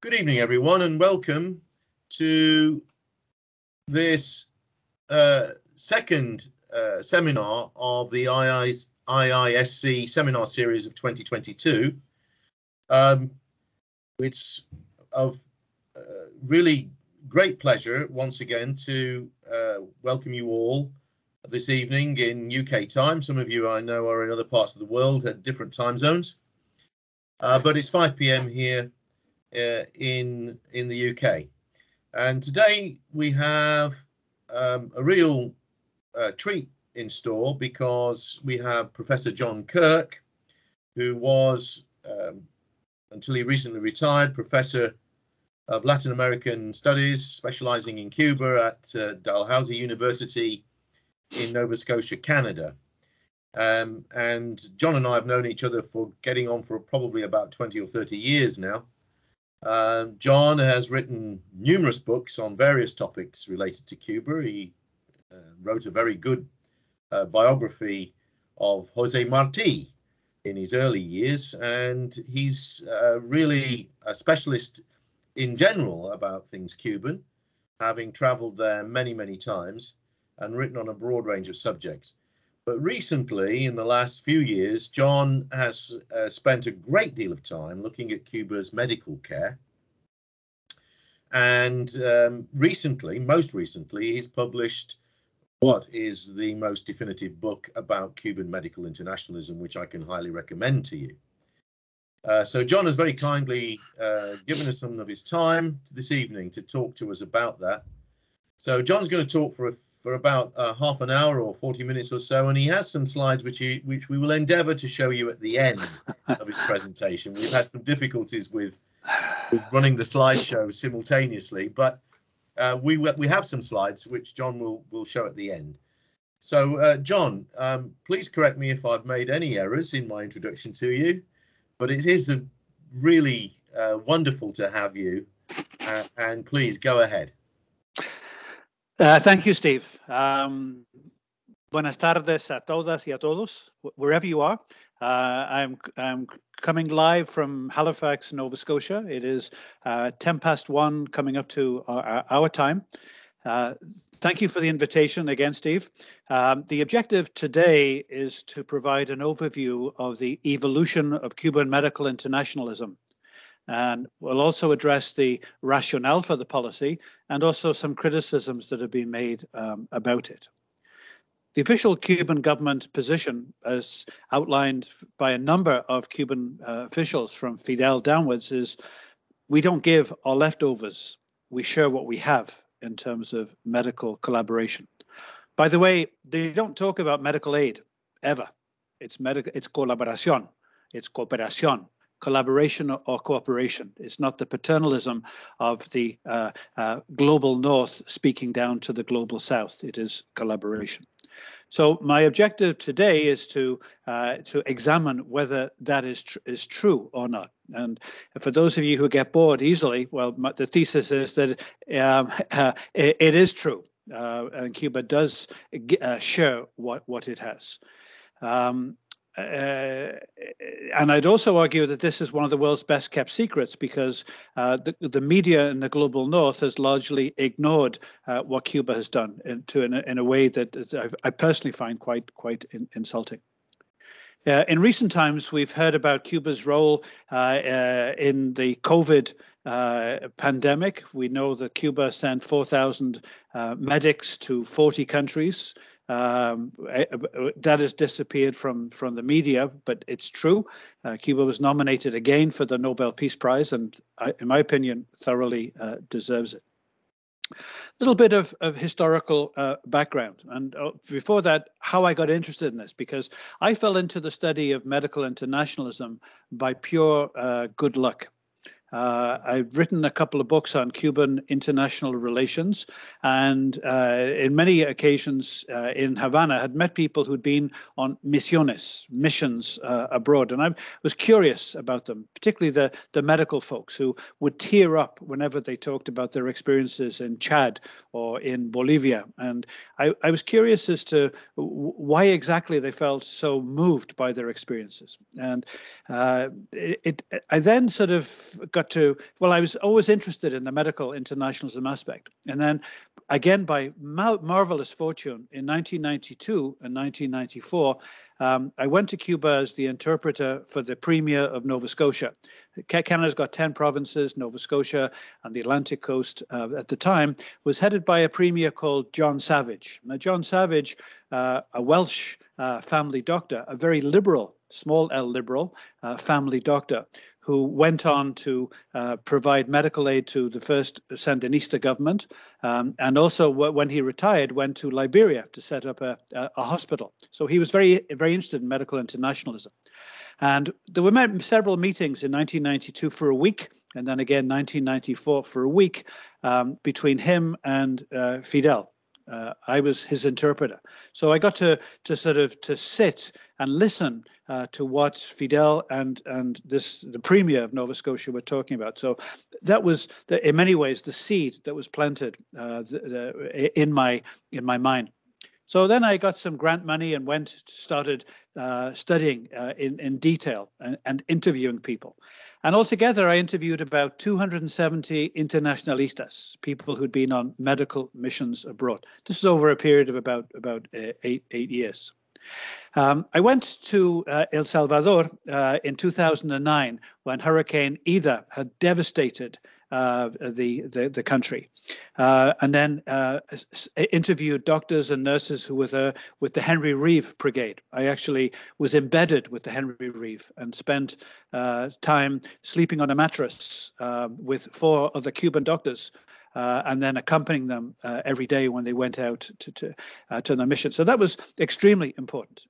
Good evening, everyone, and welcome to this second seminar of the IISC seminar series of 2022. It's of really great pleasure once again to welcome you all this evening in UK time. Some of you I know are in other parts of the world at different time zones, but it's 5 p.m. here in the UK, and today we have a real treat in store because we have Professor John Kirk, who was until he recently retired Professor of Latin American Studies, specializing in Cuba at Dalhousie University in Nova Scotia, Canada. And John and I have known each other for getting on for probably about 20 or 30 years now. John has written numerous books on various topics related to Cuba. He wrote a very good biography of Jose Marti in his early years, and he's really a specialist in general about things Cuban, having traveled there many, many times and written on a broad range of subjects. But recently, in the last few years, John has spent a great deal of time looking at Cuba's medical care. And most recently, he's published what is the most definitive book about Cuban medical internationalism, which I can highly recommend to you. So John has very kindly given us some of his time this evening to talk to us about that. So John's going to talk for about half an hour or 40 minutes or so, and he has some slides which we will endeavour to show you at the end of his presentation. We've had some difficulties with running the slideshow simultaneously, but we have some slides which John will show at the end. So John, please correct me if I've made any errors in my introduction to you, but it is really wonderful to have you, and please go ahead. Thank you, Steve. Buenas tardes a todas y a todos, wherever you are. I'm coming live from Halifax, Nova Scotia. It is 1:10 coming up to our time. Thank you for the invitation again, Steve. The objective today is to provide an overview of the evolution of Cuban medical internationalism. And we'll also address the rationale for the policy and also some criticisms that have been made about it. The official Cuban government position, as outlined by a number of Cuban officials from Fidel downwards, is we don't give our leftovers. We share what we have in terms of medical collaboration. By the way, they don't talk about medical aid ever. It's colaboración, it's cooperación. Collaboration or cooperation. It's not the paternalism of the global north speaking down to the global south. It is collaboration. So my objective today is to examine whether that is true or not. And for those of you who get bored easily, well, the thesis is that it is true, and Cuba does share what it has. And I'd also argue that this is one of the world's best kept secrets because the media in the global north has largely ignored what Cuba has done in a way that I personally find quite insulting. In recent times, we've heard about Cuba's role in the COVID pandemic. We know that Cuba sent 4,000 medics to 40 countries. That has disappeared from the media, but it's true. Cuba was nominated again for the Nobel Peace Prize, and in my opinion, thoroughly deserves it. A little bit of historical background, and before that, how I got interested in this, because I fell into the study of medical internationalism by pure good luck. I've written a couple of books on Cuban international relations, and in many occasions in Havana had met people who'd been on missions abroad, and I was curious about them, particularly the medical folks who would tear up whenever they talked about their experiences in Chad or in Bolivia. And I was curious as to why exactly they felt so moved by their experiences. And I then sort of got I was always interested in the medical internationalism aspect. And then again, by marvelous fortune, in 1992 and 1994, I went to Cuba as the interpreter for the Premier of Nova Scotia. Canada's got 10 provinces. Nova Scotia on the Atlantic coast at the time was headed by a Premier called John Savage. Now, John Savage, a Welsh family doctor, a very liberal, small L liberal family doctor, who went on to provide medical aid to the first Sandinista government, and also when he retired, went to Liberia to set up a hospital. So he was very, very interested in medical internationalism. And there were several meetings in 1992 for a week, and then again 1994 for a week between him and Fidel. I was his interpreter. So I got to sit and listen to what Fidel and the Premier of Nova Scotia were talking about. So that was, in many ways, the seed that was planted in my mind. So then I got some grant money and started studying in detail and interviewing people. And altogether, I interviewed about 270 internationalistas, people who'd been on medical missions abroad. This is over a period of about 8 years. I went to El Salvador in 2009 when Hurricane Ida had devastated the country, and then interviewed doctors and nurses who were there with the Henry Reeve Brigade. I actually was embedded with the Henry Reeve and spent time sleeping on a mattress with 4 other Cuban doctors, and then accompanying them every day when they went out to their mission. So that was extremely important.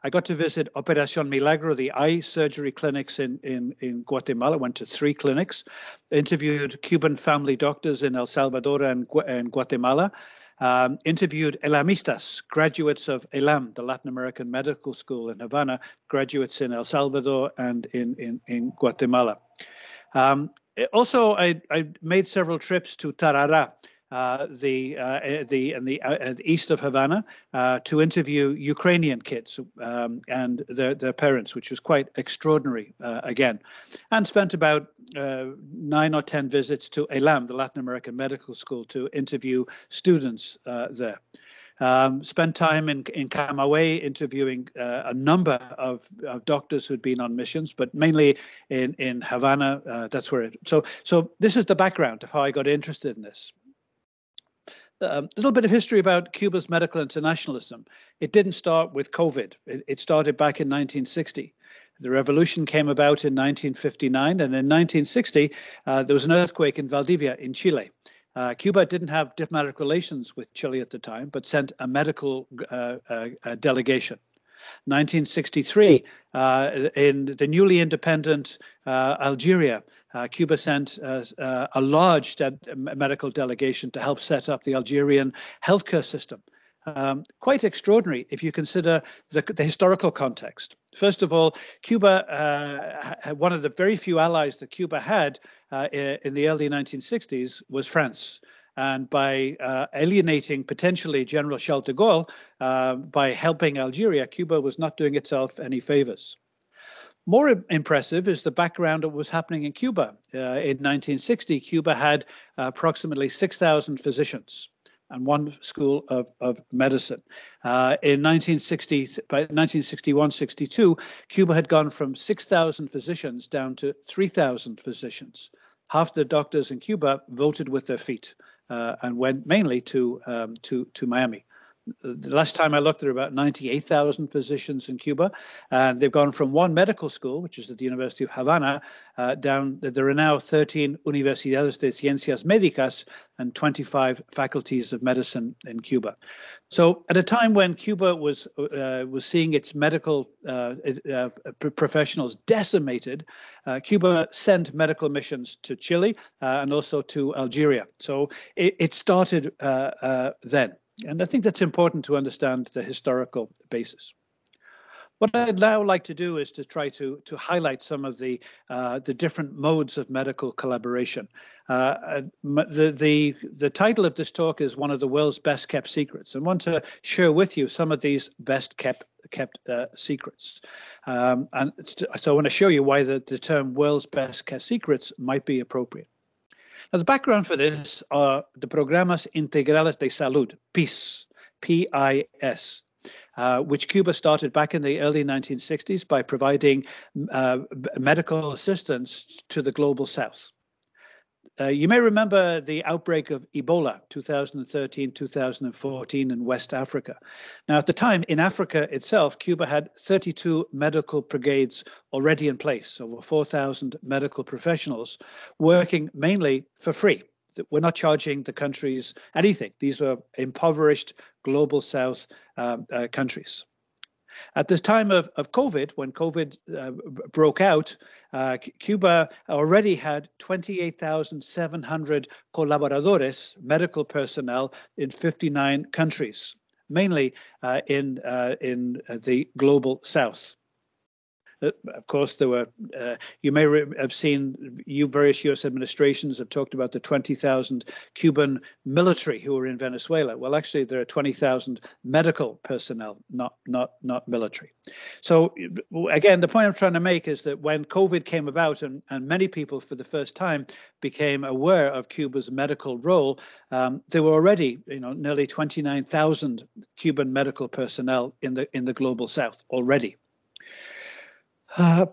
I got to visit Operación Milagro, the eye surgery clinics in Guatemala. Went to 3 clinics, interviewed Cuban family doctors in El Salvador and Guatemala, interviewed ELAMistas, graduates of ELAM, the Latin American Medical School in Havana, graduates in El Salvador and in Guatemala. Also, I made several trips to Tarara, the east of Havana, to interview Ukrainian kids and their parents, which was quite extraordinary again, and spent about 9 or 10 visits to ELAM, the Latin American Medical School, to interview students there. Spent time in Camagüey interviewing a number of doctors who'd been on missions, but mainly in Havana. That's where so this is the background of how I got interested in this. A little bit of history about Cuba's medical internationalism. It didn't start with COVID. It started back in 1960. The revolution came about in 1959, and in 1960, there was an earthquake in Valdivia in Chile. Cuba didn't have diplomatic relations with Chile at the time, but sent a medical delegation. 1963, in the newly independent Algeria, Cuba sent a large medical delegation to help set up the Algerian healthcare system. Quite extraordinary if you consider the historical context. First of all, Cuba, one of the very few allies that Cuba had in the early 1960s was France. And by alienating potentially General Charles de Gaulle, by helping Algeria, Cuba was not doing itself any favors. More impressive is the background of what was happening in Cuba. In 1960, Cuba had approximately 6,000 physicians and 1 school of medicine. In 1961-62, Cuba had gone from 6,000 physicians down to 3,000 physicians. Half the doctors in Cuba voted with their feet and went mainly to Miami. The last time I looked, there were about 98,000 physicians in Cuba, and they've gone from 1 medical school, which is at the University of Havana, down. There are now 13 Universidades de Ciencias Médicas and 25 faculties of medicine in Cuba. So, at a time when Cuba was seeing its medical professionals decimated, Cuba sent medical missions to Chile and also to Algeria. So, it started then. And I think that's important to understand the historical basis. What I'd now like to do is to try to highlight some of the different modes of medical collaboration. The title of this talk is one of the world's best kept secrets, and want to share with you some of these best kept secrets. And so I want to show you why the term world's best kept secrets might be appropriate. Now, the background for this are the Programas Integrales de Salud, PIS, P-I-S, which Cuba started back in the early 1960s by providing medical assistance to the global south. You may remember the outbreak of Ebola, 2013-2014 in West Africa. Now, at the time, in Africa itself, Cuba had 32 medical brigades already in place, over 4,000 medical professionals working mainly for free. We're not charging the countries anything. These were impoverished global south countries. At this time of COVID, when COVID broke out, Cuba already had 28,700 colaboradores, medical personnel, in 59 countries, mainly in the global south. Of course, there were, you may have seen, various U.S. administrations have talked about the 20,000 Cuban military who were in Venezuela. Well, actually, there are 20,000 medical personnel, not military. So again, the point I'm trying to make is that when COVID came about and many people for the first time became aware of Cuba's medical role, there were already, nearly 29,000 Cuban medical personnel in the global south already.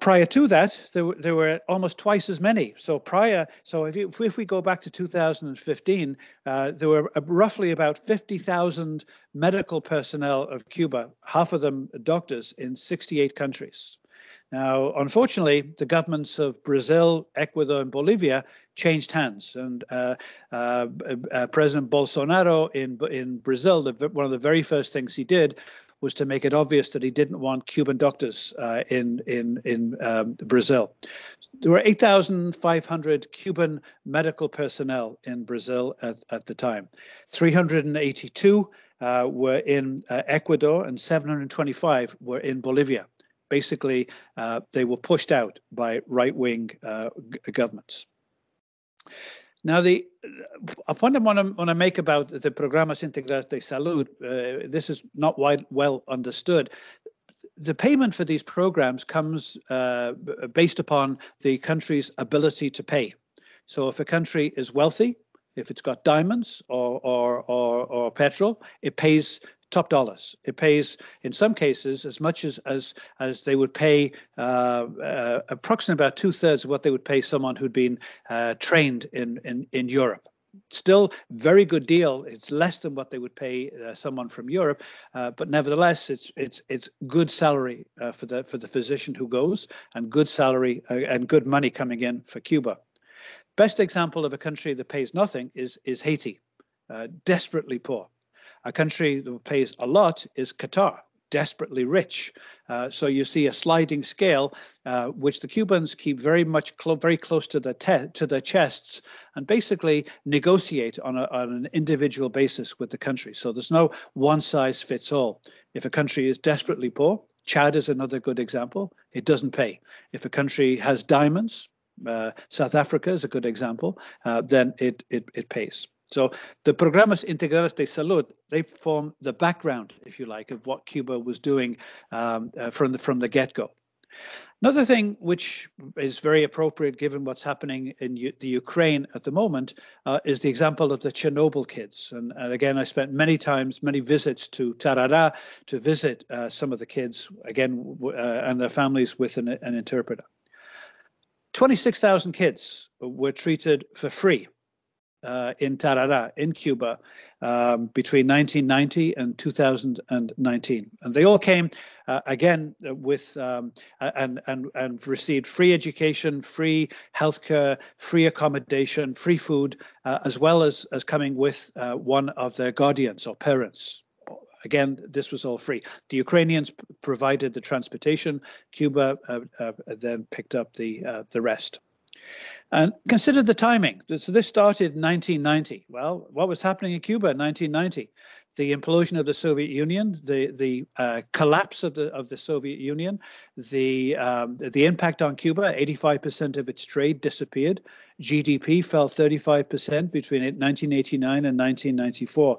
Prior to that, there were almost twice as many. So if we go back to 2015, there were roughly about 50,000 medical personnel of Cuba, half of them doctors, in 68 countries. Now, unfortunately, the governments of Brazil, Ecuador, and Bolivia changed hands, and President Bolsonaro in Brazil, one of the very first things he did was to make it obvious that he didn't want Cuban doctors in Brazil. There were 8,500 Cuban medical personnel in Brazil at the time. 382 were in Ecuador, and 725 were in Bolivia. Basically, they were pushed out by right-wing governments. Now, a point I want to make about the Programas Integrales de Salud, this is not well understood. The payment for these programs comes based upon the country's ability to pay. So if a country is wealthy, if it's got diamonds or petrol, it pays top dollars. It pays, in some cases, as much as they would pay approximately about 2/3 of what they would pay someone who'd been trained in Europe. Still, very good deal. It's less than what they would pay someone from Europe, but nevertheless, it's good salary for the physician who goes, and good salary and good money coming in for Cuba. Best example of a country that pays nothing is Haiti, desperately poor. A country that pays a lot is Qatar, desperately rich. So you see a sliding scale, which the Cubans keep very close to their chests, and basically negotiate on an individual basis with the country. So there's no one size fits all. If a country is desperately poor, Chad is another good example, it doesn't pay. If a country has diamonds, South Africa is a good example, then it pays. So the Programas Integrales de Salud, they form the background, if you like, of what Cuba was doing from the get-go. Another thing which is very appropriate given what's happening in the Ukraine at the moment is the example of the Chernobyl kids. And again, I spent many visits to Tarara to visit some of the kids, again, and their families with an interpreter. 26,000 kids were treated for free in Tarara, in Cuba, between 1990 and 2019, and they all came again with and received free education, free healthcare, free accommodation, free food, as well as coming with one of their guardians or parents. Again, this was all free. The Ukrainians provided the transportation. Cuba then picked up the rest. And consider the timing. So this started in 1990. Well, what was happening in Cuba in 1990? The implosion of the Soviet Union, the collapse of the Soviet Union, the impact on Cuba. 85% of its trade disappeared. GDP fell 35% between 1989 and 1994.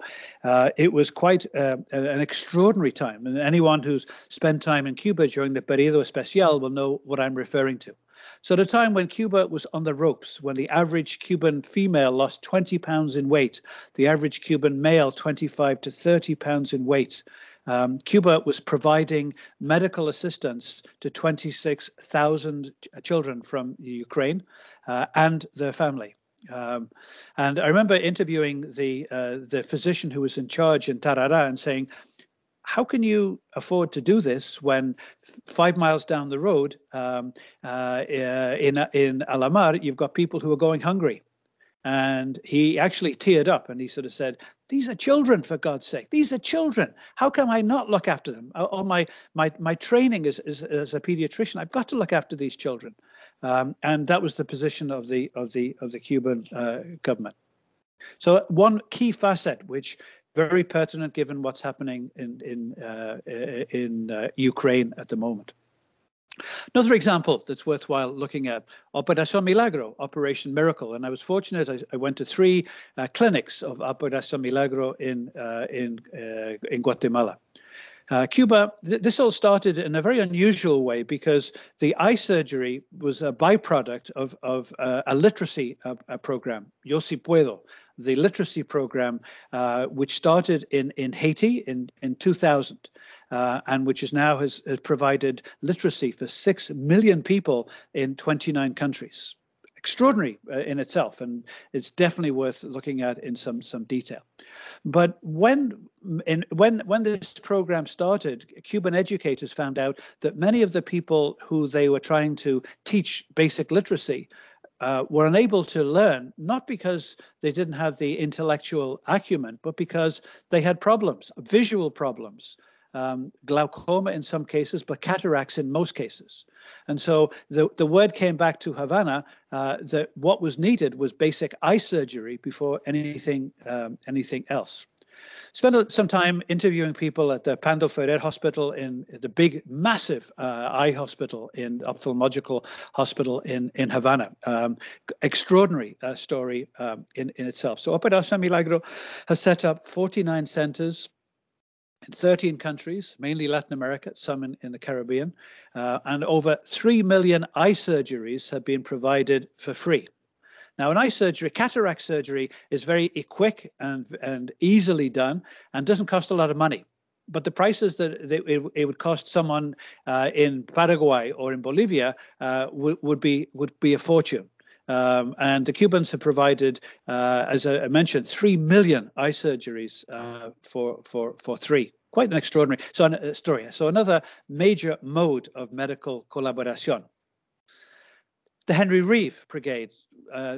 It was quite an extraordinary time, and anyone who's spent time in Cuba during the Periodo Especial will know what I'm referring to. So the time when Cuba was on the ropes, when the average Cuban female lost 20 pounds in weight, the average Cuban male 25 to 30 pounds in weight, Cuba was providing medical assistance to 26,000 children from Ukraine and their family. And I remember interviewing the physician who was in charge in Tarara and saying, how can you afford to do this when 5 miles down the road in Alamar, you've got people who are going hungry? And he actually teared up and he sort of said, these are children, for God's sake. These are children. How come I not look after them? All my training as a pediatrician, I've got to look after these children. And that was the position of the Cuban government. So one key facet, which very pertinent given what's happening in Ukraine at the moment. Another example that's worthwhile looking at, Operación Milagro, Operation Miracle. And I was fortunate, I went to 3 clinics of Operación Milagro in Guatemala. Cuba, this all started in a very unusual way because the eye surgery was a byproduct of a literacy program, Yo Si Puedo, the literacy program, which started in Haiti in 2000, and which is now has provided literacy for 6 million people in 29 countries. Extraordinary in itself, and it's definitely worth looking at in some detail. But when this program started, Cuban educators found out that many of the people who they were trying to teach basic literacy were unable to learn, not because they didn't have the intellectual acumen, but because they had problems, visual problems. Glaucoma in some cases, but cataracts in most cases. And so the word came back to Havana that what was needed was basic eye surgery before anything else. Spent some time interviewing people at the Pando Ferrer Hospital, in the big, massive eye hospital, in ophthalmological hospital in Havana. Extraordinary story in itself. So Operación Milagro has set up 49 centers in 13 countries, mainly Latin America, some in the Caribbean, and over 3 million eye surgeries have been provided for free. Now, an eye surgery, cataract surgery, is very quick and easily done and doesn't cost a lot of money. But the prices that it would cost someone in Paraguay or in Bolivia would be a fortune. And the Cubans have provided, as I mentioned, 3 million eye surgeries for free. Quite an extraordinary story. So another major mode of medical collaboration. The Henry Reeve Brigade,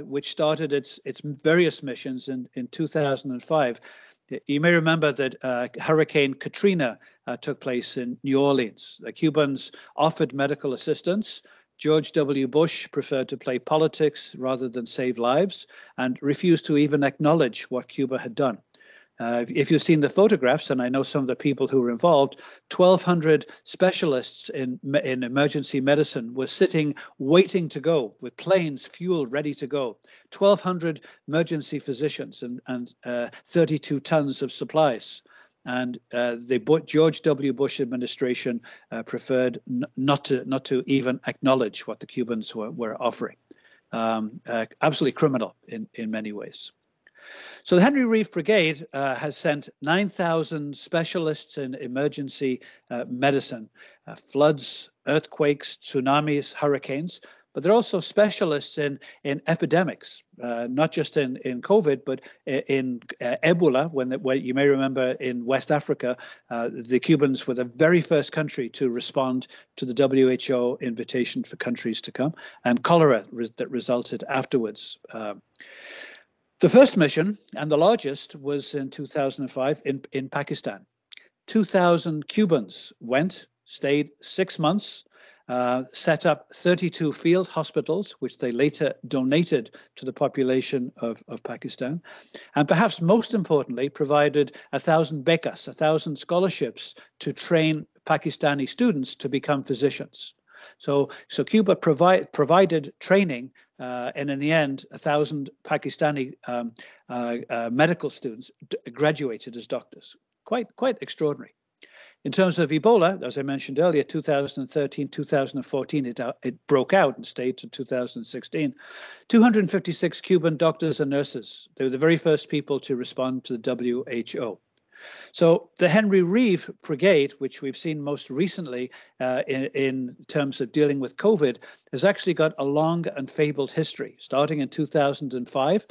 which started its various missions in 2005. You may remember that Hurricane Katrina took place in New Orleans. The Cubans offered medical assistance. George W. Bush preferred to play politics rather than save lives and refused to even acknowledge what Cuba had done. If you've seen the photographs, and I know some of the people who were involved, 1,200 specialists in emergency medicine were sitting waiting to go with planes, fuel ready to go. 1,200 emergency physicians and 32 tons of supplies. And the George W. Bush administration preferred not to even acknowledge what the Cubans were offering. Absolutely criminal in many ways. So the Henry Reeve Brigade has sent 9,000 specialists in emergency medicine, floods, earthquakes, tsunamis, hurricanes, but they're also specialists in epidemics, not just in COVID, but in Ebola, when you may remember in West Africa, the Cubans were the very first country to respond to the WHO invitation for countries to come, and cholera that resulted afterwards. The first mission, and the largest, was in 2005 in Pakistan. 2,000 Cubans went, stayed 6 months, set up 32 field hospitals, which they later donated to the population of Pakistan, and perhaps most importantly, provided 1,000 becas, 1,000 scholarships to train Pakistani students to become physicians. So Cuba provided training, and in the end, 1,000 Pakistani medical students graduated as doctors. Quite extraordinary. In terms of Ebola, as I mentioned earlier, 2013, 2014, it broke out and stayed to 2016. 256 Cuban doctors and nurses. They were the very first people to respond to the WHO. So the Henry Reeve Brigade, which we've seen most recently in terms of dealing with COVID, has actually got a long and fabled history, starting in 2005,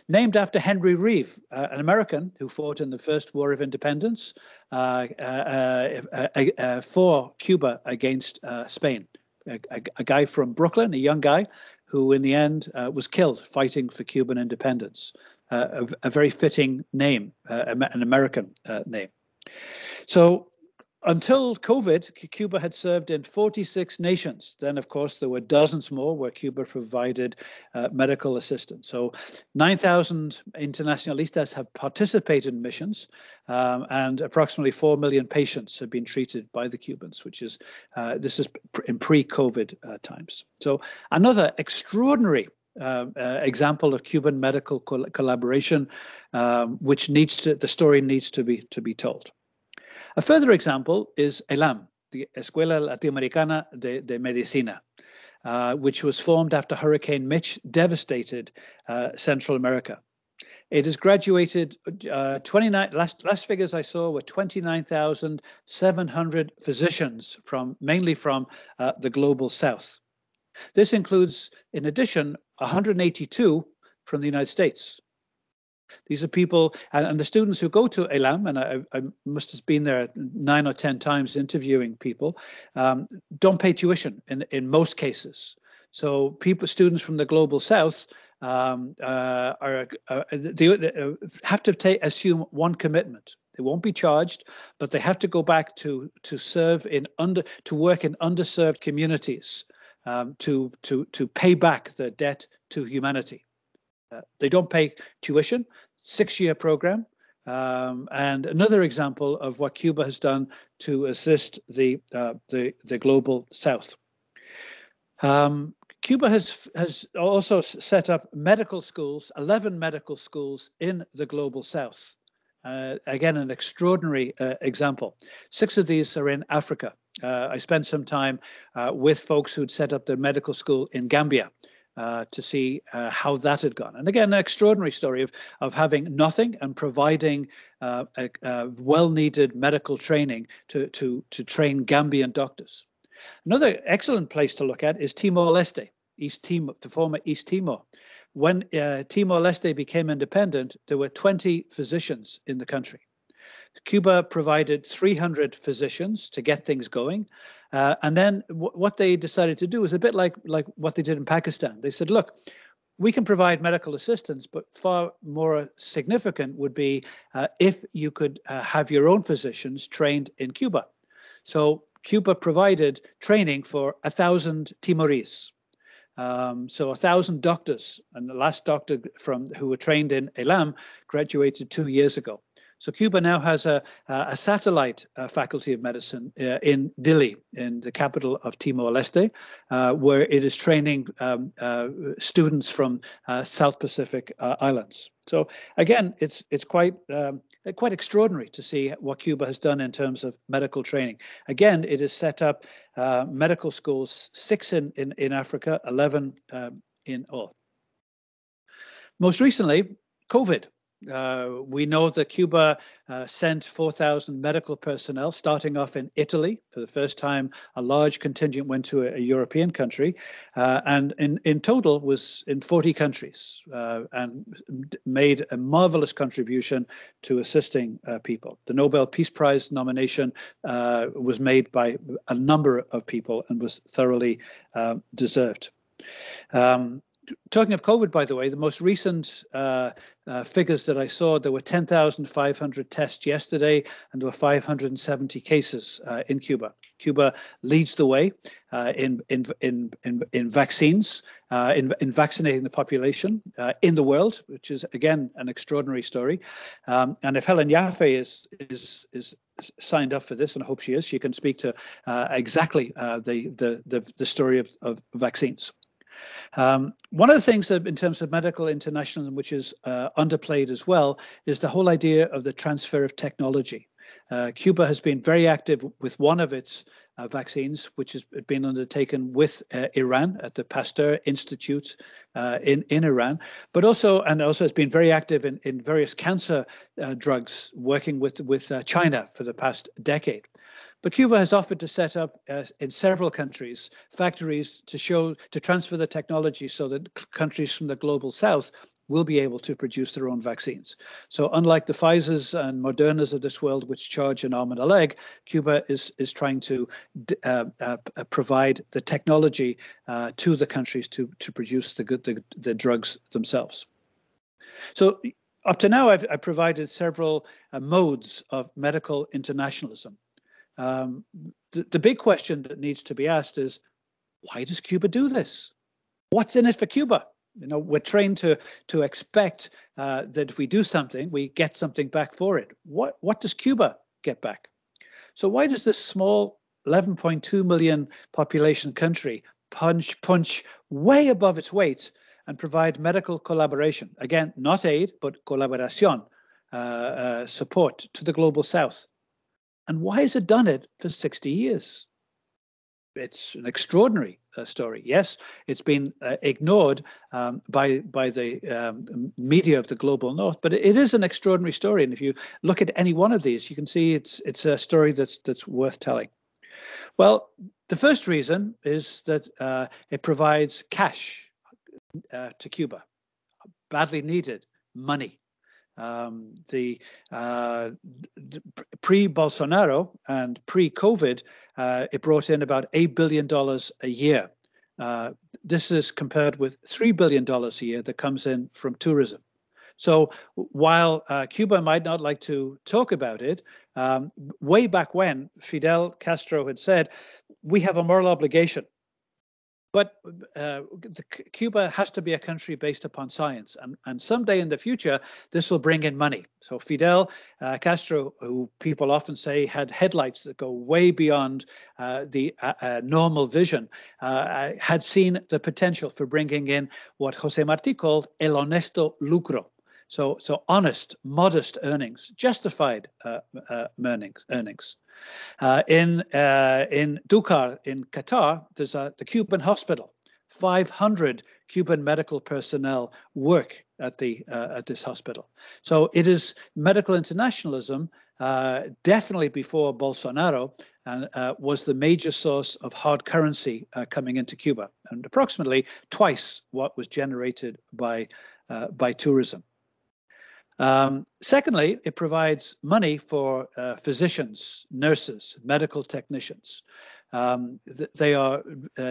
named after Henry Reeve, an American who fought in the First War of Independence for Cuba against Spain. A guy from Brooklyn, a young guy, who in the end was killed fighting for Cuban independence. A very fitting name, an American name. So until COVID, Cuba had served in 46 nations. Then, of course, there were dozens more where Cuba provided medical assistance. So 9,000 internationalistas have participated in missions, and approximately 4 million patients have been treated by the Cubans, which is, this is in pre-COVID times. So another extraordinary example of Cuban medical collaboration, which the story needs to be told. A further example is ELAM, the Escuela Latinoamericana de Medicina, which was formed after Hurricane Mitch devastated Central America. It has graduated 29. Last figures I saw were 29,700 physicians mainly from the global South. This includes, in addition, 182 from the United States. These are people, and the students who go to ELAM, and I must have been there 9 or 10 times interviewing people, don't pay tuition in most cases. So students from the global South they have to assume one commitment. They won't be charged, but they have to go back to serve to work in underserved communities, to pay back the debt to humanity. They don't pay tuition, 6-year program, and another example of what Cuba has done to assist the global South. Cuba has also set up medical schools, 11 medical schools in the global South. Again, an extraordinary example. 6 of these are in Africa. I spent some time with folks who'd set up their medical school in Gambia to see how that had gone. And again, an extraordinary story of having nothing and providing well-needed medical training to train Gambian doctors. Another excellent place to look at is Timor-Leste, the former East Timor. When Timor-Leste became independent, there were 20 physicians in the country. Cuba provided 300 physicians to get things going. And then what they decided to do is a bit like what they did in Pakistan. They said, look, we can provide medical assistance, but far more significant would be if you could have your own physicians trained in Cuba. So Cuba provided training for 1,000 Timorese. So 1,000 doctors, and the last doctor who were trained in ELAM graduated 2 years ago. So Cuba now has a satellite faculty of medicine in Dili, in the capital of Timor-Leste, where it is training students from South Pacific islands. So again, it's quite extraordinary to see what Cuba has done in terms of medical training. Again, it has set up medical schools, 6 in Africa, 11 in all. Most recently, COVID. We know that Cuba sent 4,000 medical personnel, starting off in Italy. For the first time, a large contingent went to a European country, and in total was in 40 countries, and made a marvelous contribution to assisting people. The Nobel Peace Prize nomination was made by a number of people and was thoroughly deserved. Talking of COVID, by the way, the most recent figures that I saw, there were 10,500 tests yesterday, and there were 570 cases in Cuba. Cuba leads the way in vaccines, in vaccinating the population in the world, which is again an extraordinary story. And if Helen Yaffe is signed up for this, and I hope she is, she can speak to exactly the story of vaccines. One of the things that in terms of medical internationalism, which is underplayed as well, is the whole idea of the transfer of technology. Cuba has been very active with one of its vaccines, which has been undertaken with Iran at the Pasteur Institute in Iran, but also has been very active in various cancer drugs, working with China for the past decade. But Cuba has offered to set up in several countries factories to transfer the technology so that countries from the global south will be able to produce their own vaccines. So unlike the Pfizers and Modernas of this world, which charge an arm and a leg, Cuba is trying to provide the technology to the countries to produce the drugs themselves. So up to now, I've provided several modes of medical internationalism. The big question that needs to be asked is, why does Cuba do this? What's in it for Cuba? You know, we're trained to expect that if we do something, we get something back for it. What does Cuba get back? So why does this small 11.2 million population country punch way above its weight and provide medical collaboration? Again, not aid, but colaboración, support to the global south. And why has it done it for 60 years? It's an extraordinary story. Yes, it's been ignored by the media of the global north, but it is an extraordinary story. And if you look at any one of these, you can see it's a story that's worth telling. Well, the first reason is that it provides cash to Cuba, badly needed money. The pre-Bolsonaro and pre-COVID, it brought in about $8 billion a year. This is compared with $3 billion a year that comes in from tourism. So while Cuba might not like to talk about it, way back when Fidel Castro had said, we have a moral obligation. But Cuba has to be a country based upon science. And someday in the future, this will bring in money. So Fidel Castro, who people often say had headlights that go way beyond the normal vision, had seen the potential for bringing in what José Martí called el honesto lucro. So honest, modest earnings, justified earnings. In Duqar, in Qatar, there's the Cuban hospital. 500 Cuban medical personnel work at this hospital. So it is medical internationalism, definitely before Bolsonaro, was the major source of hard currency coming into Cuba, and approximately twice what was generated by tourism. Secondly, it provides money for physicians, nurses, medical technicians. They are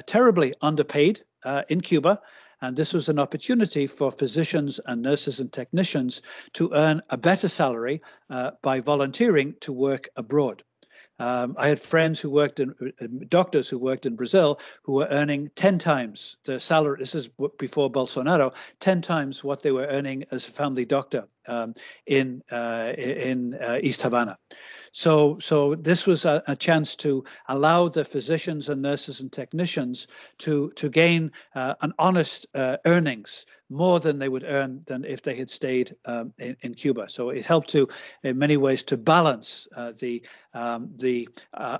terribly underpaid in Cuba, and this was an opportunity for physicians and nurses and technicians to earn a better salary by volunteering to work abroad. I had friends who worked doctors who worked in Brazil who were earning 10 times the salary. This is before Bolsonaro, 10 times what they were earning as a family doctor in East Havana. So this was a chance to allow the physicians and nurses and technicians to gain an honest earnings, more than they would earn than if they had stayed in Cuba. So it helped to, in many ways, to balance the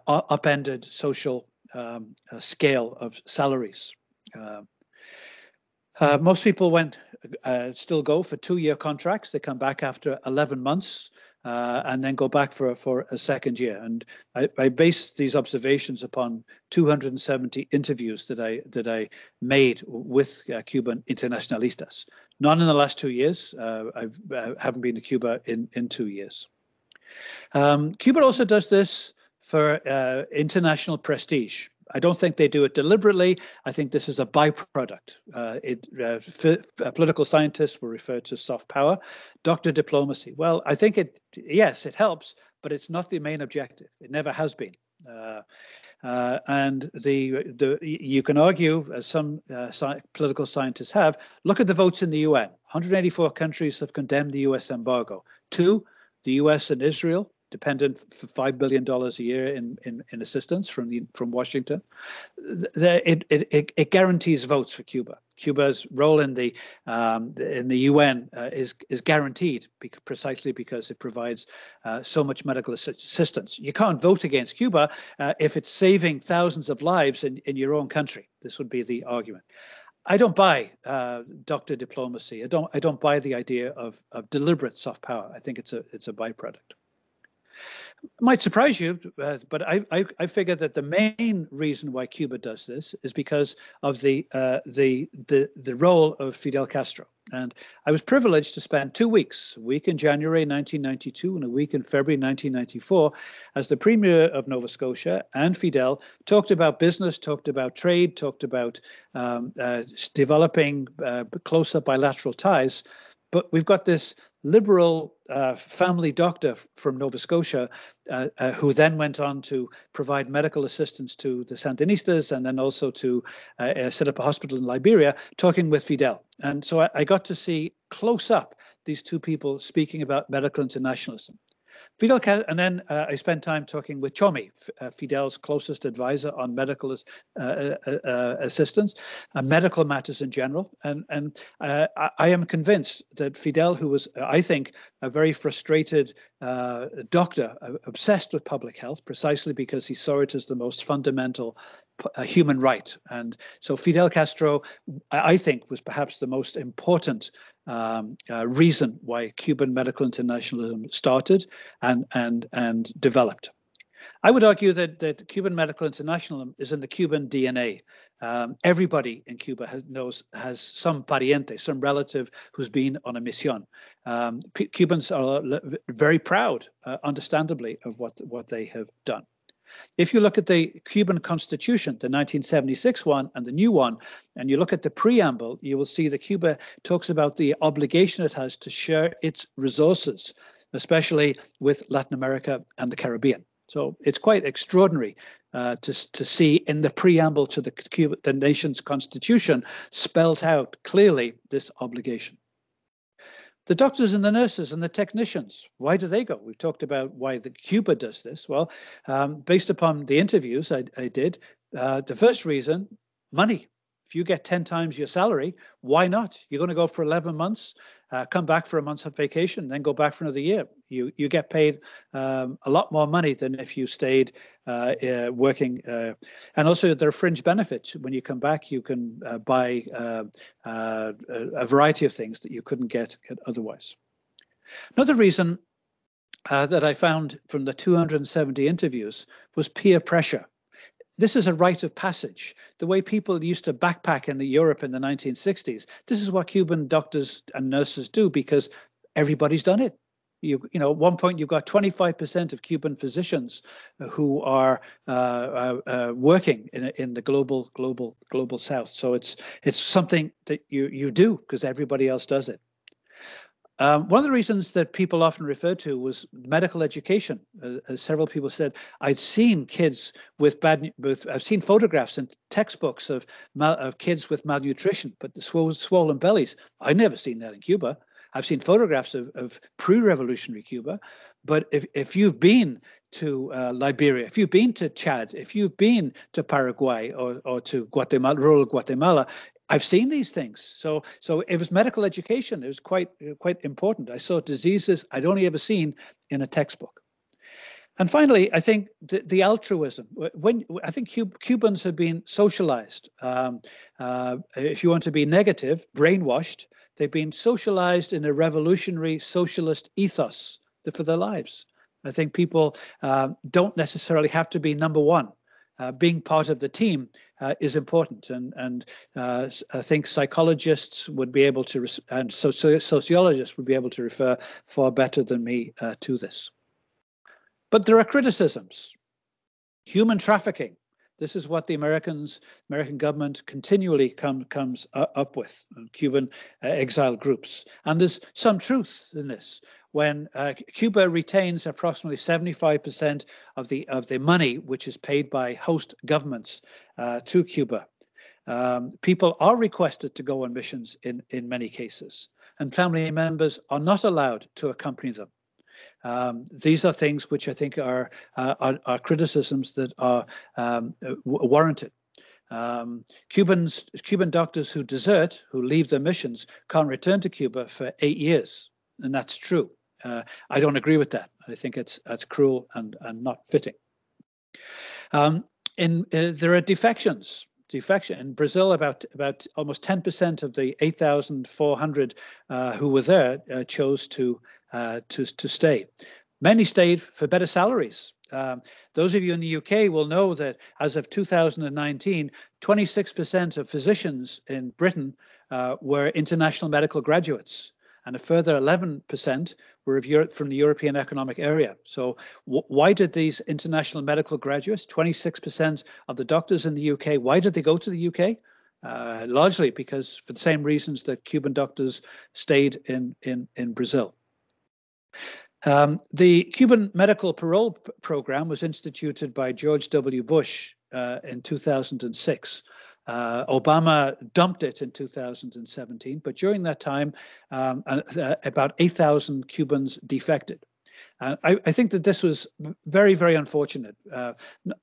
upended social scale of salaries. Most people still go for 2-year contracts. They come back after 11 months and then go back for a second year. And I base these observations upon 270 interviews that I made with Cuban internationalistas. None in the last 2 years. I haven't been to Cuba in 2 years. Cuba also does this for international prestige. I don't think they do it deliberately. I think this is a byproduct. Political scientists will refer to soft power, doctor diplomacy. Well, I think yes, it helps, but it's not the main objective. It never has been. And you can argue, as some political scientists have, look at the votes in the UN. 184 countries have condemned the US embargo. 2, the US and Israel, dependent for $5 billion a year in assistance from Washington. It guarantees votes for Cuba. Cuba's role in the UN is guaranteed precisely because it provides so much medical assistance. You can't vote against Cuba if it's saving thousands of lives in your own country. This would be the argument. I don't buy doctor diplomacy. I don't buy the idea of deliberate soft power. I think it's a byproduct. It might surprise you, but I figure that the main reason why Cuba does this is because of the role of Fidel Castro. And I was privileged to spend 2 weeks, a week in January 1992 and a week in February 1994, as the Premier of Nova Scotia and Fidel talked about business, talked about trade, talked about developing closer bilateral ties. But we've got this liberal family doctor from Nova Scotia who then went on to provide medical assistance to the Sandinistas and then also to set up a hospital in Liberia, talking with Fidel. And so I got to see close up these two people speaking about medical internationalism. Fidel, and then I spent time talking with Chomi, Fidel's closest advisor on medical assistance, medical matters in general. And I am convinced that Fidel, who was, I think, a very frustrated doctor, obsessed with public health, precisely because he saw it as the most fundamental human right. And so Fidel Castro, I think, was perhaps the most important reason why Cuban medical internationalism started and developed. I would argue that Cuban medical internationalism is in the Cuban DNA. Everybody in Cuba has some pariente, some relative who's been on a mission. Cubans are very proud, understandably, of what they have done. If you look at the Cuban Constitution, the 1976 one and the new one, and you look at the preamble, you will see that Cuba talks about the obligation it has to share its resources, especially with Latin America and the Caribbean. So it's quite extraordinary to see in the preamble to the nation's constitution spelled out clearly this obligation. The doctors and the nurses and the technicians, why do they go? We've talked about why Cuba does this. Well, based upon the interviews I did, the first reason, money. If you get 10 times your salary, why not? You're going to go for 11 months, come back for a month of vacation, then go back for another year. You get paid a lot more money than if you stayed working. And also there are fringe benefits. When you come back, you can buy a variety of things that you couldn't get otherwise. Another reason that I found from the 270 interviews was peer pressure. This is a rite of passage. The way people used to backpack in Europe in the 1960s, this is what Cuban doctors and nurses do because everybody's done it. You know, at one point you've got 25% of Cuban physicians who are working in the global South. So it's something that you do because everybody else does it. One of the reasons that people often refer to was medical education. As several people said, I'd seen kids I've seen photographs and textbooks of kids with malnutrition, but the swollen bellies. I'd never seen that in Cuba. I've seen photographs of pre-revolutionary Cuba, but if you've been to Liberia, if you've been to Chad, if you've been to Paraguay or to Guatemala, rural Guatemala, I've seen these things. So it was medical education. It was quite important. I saw diseases I'd only ever seen in a textbook. And finally, I think the altruism. I think Cubans have been socialized. If you want to be negative, brainwashed, they've been socialized in a revolutionary socialist ethos for their lives. I think people don't necessarily have to be number one. Being part of the team is important, and I think psychologists would be able to, and sociologists would be able to refer far better than me to this. But there are criticisms. Human trafficking. This is what the American government continually comes up with, Cuban exiled groups. And there's some truth in this. When Cuba retains approximately 75% of the money which is paid by host governments to Cuba, people are requested to go on missions in many cases, and family members are not allowed to accompany them. These are things which I think are criticisms that are warranted. Cuban doctors who desert, who leave their missions, can't return to Cuba for 8 years, and that's true. I don't agree with that. I think that's cruel and not fitting. There are defections. In Brazil, about almost 10% of the 8,400 who were there chose to stay. Many stayed for better salaries. Those of you in the UK will know that as of 2019, 26% of physicians in Britain were international medical graduates, and a further 11% were from the European Economic Area. So why did these international medical graduates, 26% of the doctors in the UK, why did they go to the UK? Largely because for the same reasons that Cuban doctors stayed in Brazil. The Cuban medical parole program was instituted by George W. Bush in 2006. Obama dumped it in 2017, but during that time, about 8,000 Cubans defected. I think that this was very, very unfortunate,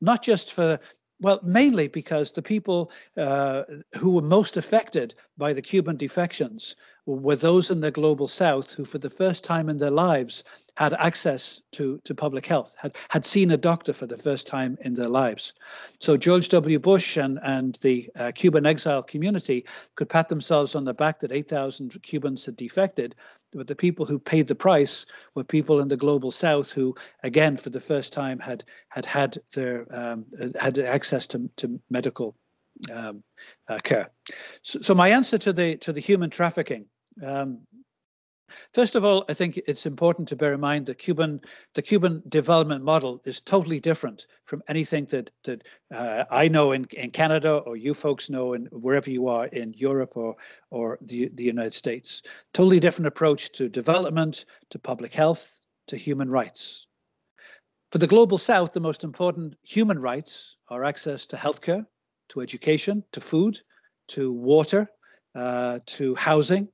not just for, well, mainly because the people who were most affected by the Cuban defections were those in the global South who, for the first time in their lives, had access to public health, had seen a doctor for the first time in their lives. So George W. Bush and the Cuban exile community could pat themselves on the back that 8,000 Cubans had defected, but the people who paid the price were people in the global South who, again, for the first time, had access to medical care. So my answer to the human trafficking. First of all, I think it's important to bear in mind that the Cuban development model is totally different from anything that I know in Canada, or you folks know in wherever you are in Europe or the United States. Totally different approach to development, to public health, to human rights. For the global South, the most important human rights are access to healthcare, to education, to food, to water, to housing.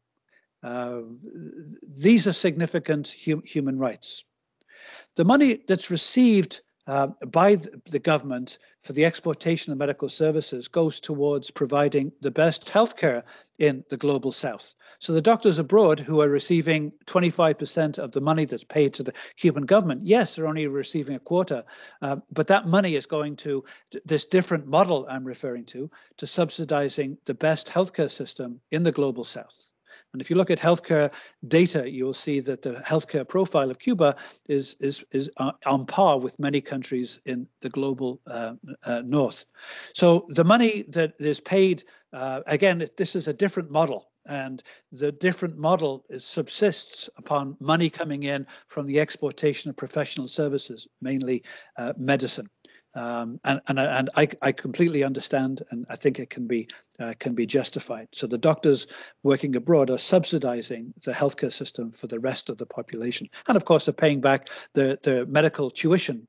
These are significant human rights. The money that's received by the government for the exportation of medical services goes towards providing the best healthcare in the global South. So the doctors abroad who are receiving 25% of the money that's paid to the Cuban government, yes, they're only receiving a quarter, but that money is going to this different model I'm referring to subsidizing the best healthcare system in the global South. And if you look at healthcare data, you will see that the healthcare profile of Cuba is on par with many countries in the global North. So the money that is paid, again, this is a different model. And the different model subsists upon money coming in from the exportation of professional services, mainly medicine. And I completely understand, and I think it can be justified. So the doctors working abroad are subsidizing the healthcare system for the rest of the population, and of course, they're paying back the medical tuition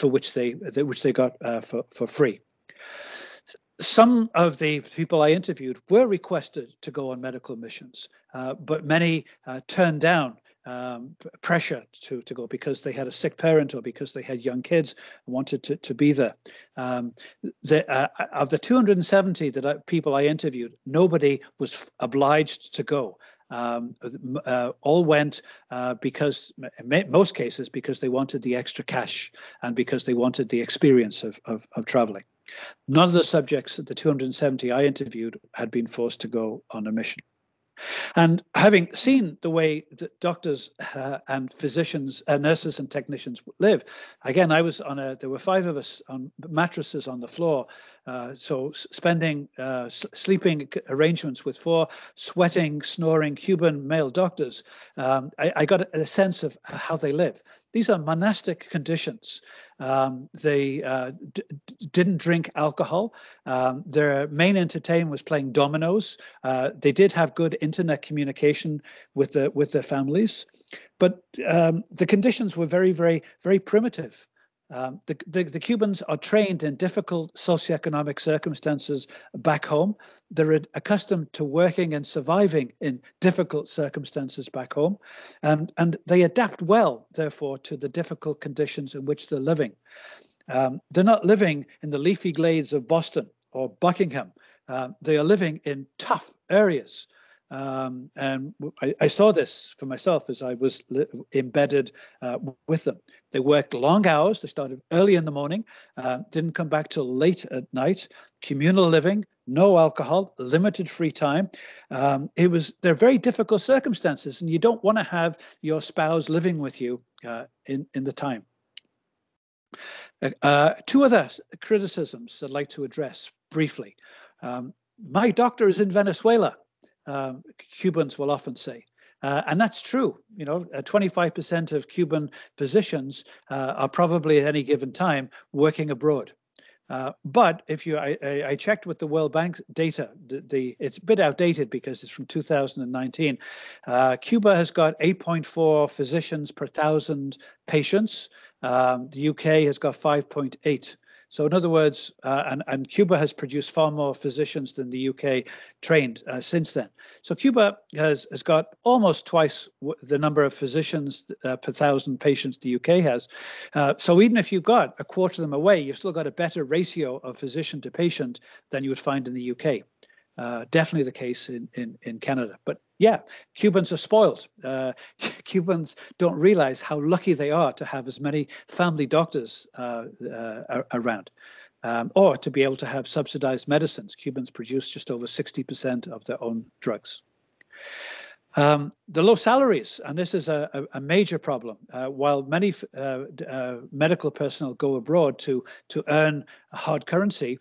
which they got for free. Some of the people I interviewed were requested to go on medical missions, but many turned down pressure to go because they had a sick parent or because they had young kids and wanted to be there. Of the 270 people I interviewed, nobody was obliged to go. All went because, in most cases, because they wanted the extra cash and because they wanted the experience of traveling. None of the subjects, the 270 I interviewed, had been forced to go on a mission. And having seen the way that doctors and physicians, nurses and technicians live, again, there were 5 of us on mattresses on the floor. So spending sleeping arrangements with 4 sweating, snoring Cuban male doctors, I got a sense of how they live. These are monastic conditions. They didn't drink alcohol. Their main entertainment was playing dominoes. They did have good internet communication with their families, but the conditions were very, very, very primitive. The Cubans are trained in difficult socioeconomic circumstances back home. They're accustomed to working and surviving in difficult circumstances back home, and they adapt well, therefore, to the difficult conditions in which they're living. They're not living in the leafy glades of Boston or Buckingham. They are living in tough areas. And I saw this for myself as I was embedded with them. They worked long hours. They started early in the morning, didn't come back till late at night. Communal living, no alcohol, limited free time. They're very difficult circumstances, and you don't want to have your spouse living with you in the time. Two other criticisms I'd like to address briefly. My doctor is in Venezuela. Cubans will often say, and that's true. 25% of Cuban physicians are probably at any given time working abroad. But if I checked with the World Bank data, it's a bit outdated because it's from 2019. Cuba has got 8.4 physicians per 1,000 patients. The UK has got 5.8. So in other words, and Cuba has produced far more physicians than the UK trained since then. So Cuba has got almost twice the number of physicians per 1,000 patients the UK has. So even if you got a quarter of them away, you've still got a better ratio of physician to patient than you would find in the UK. Definitely the case in Canada. But yeah, Cubans are spoiled. Cubans don't realize how lucky they are to have as many family doctors around, or to be able to have subsidized medicines. Cubans produce just over 60% of their own drugs. The low salaries, and this is a major problem. While many medical personnel go abroad to earn hard currency,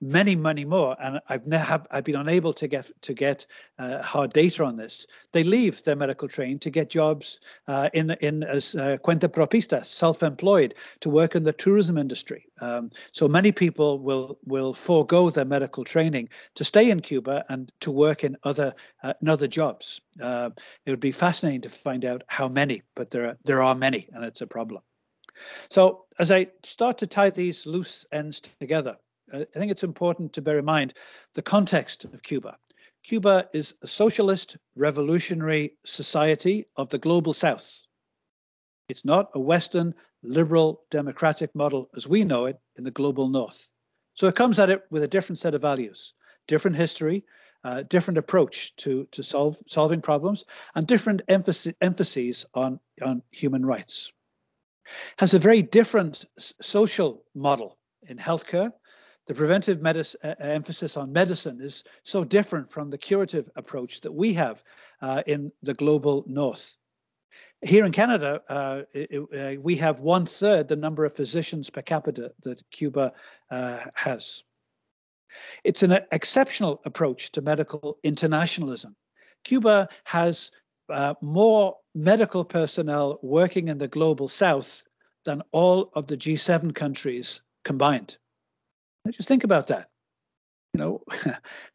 many more, and I've been unable to get hard data on this. They leave their medical training to get jobs as cuenta propistas, self-employed, to work in the tourism industry. So many people will forego their medical training to stay in Cuba and to work in other jobs. It would be fascinating to find out how many, but there are many, and it's a problem. So as I start to tie these loose ends together, I think it's important to bear in mind the context of Cuba. Cuba is a socialist revolutionary society of the global South. It's not a Western liberal democratic model as we know it in the global North. So it comes at it with a different set of values, different history, different approach to solving problems, and different emphases on human rights. Has a very different social model in healthcare. The preventive emphasis on medicine is so different from the curative approach that we have in the global North. Here in Canada, we have 1/3 the number of physicians per capita that Cuba has. It's an exceptional approach to medical internationalism. Cuba has more medical personnel working in the global South than all of the G7 countries combined. Just think about that.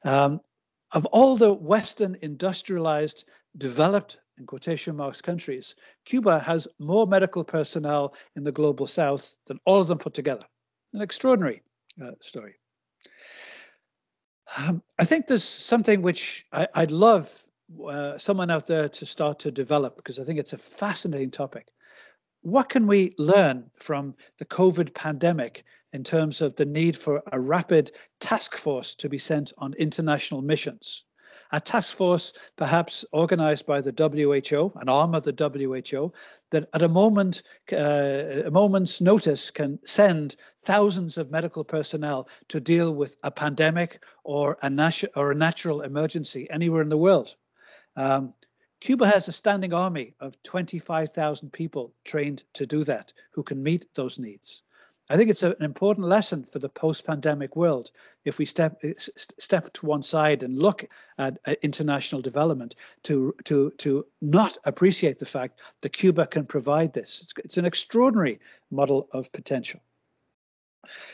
Of all the Western industrialized, developed, in quotation marks, countries, Cuba has more medical personnel in the global South than all of them put together. An extraordinary story. I think there's something which I'd love someone out there to start to develop, because I think it's a fascinating topic. What can we learn from the COVID pandemic in terms of the need for a rapid task force to be sent on international missions? A task force perhaps organized by the WHO, an arm of the WHO, that at a moment's notice can send thousands of medical personnel to deal with a pandemic or a natural emergency anywhere in the world. Cuba has a standing army of 25,000 people trained to do that, who can meet those needs. I think it's an important lesson for the post-pandemic world if we step to one side and look at international development to not appreciate the fact that Cuba can provide this. It's an extraordinary model of potential.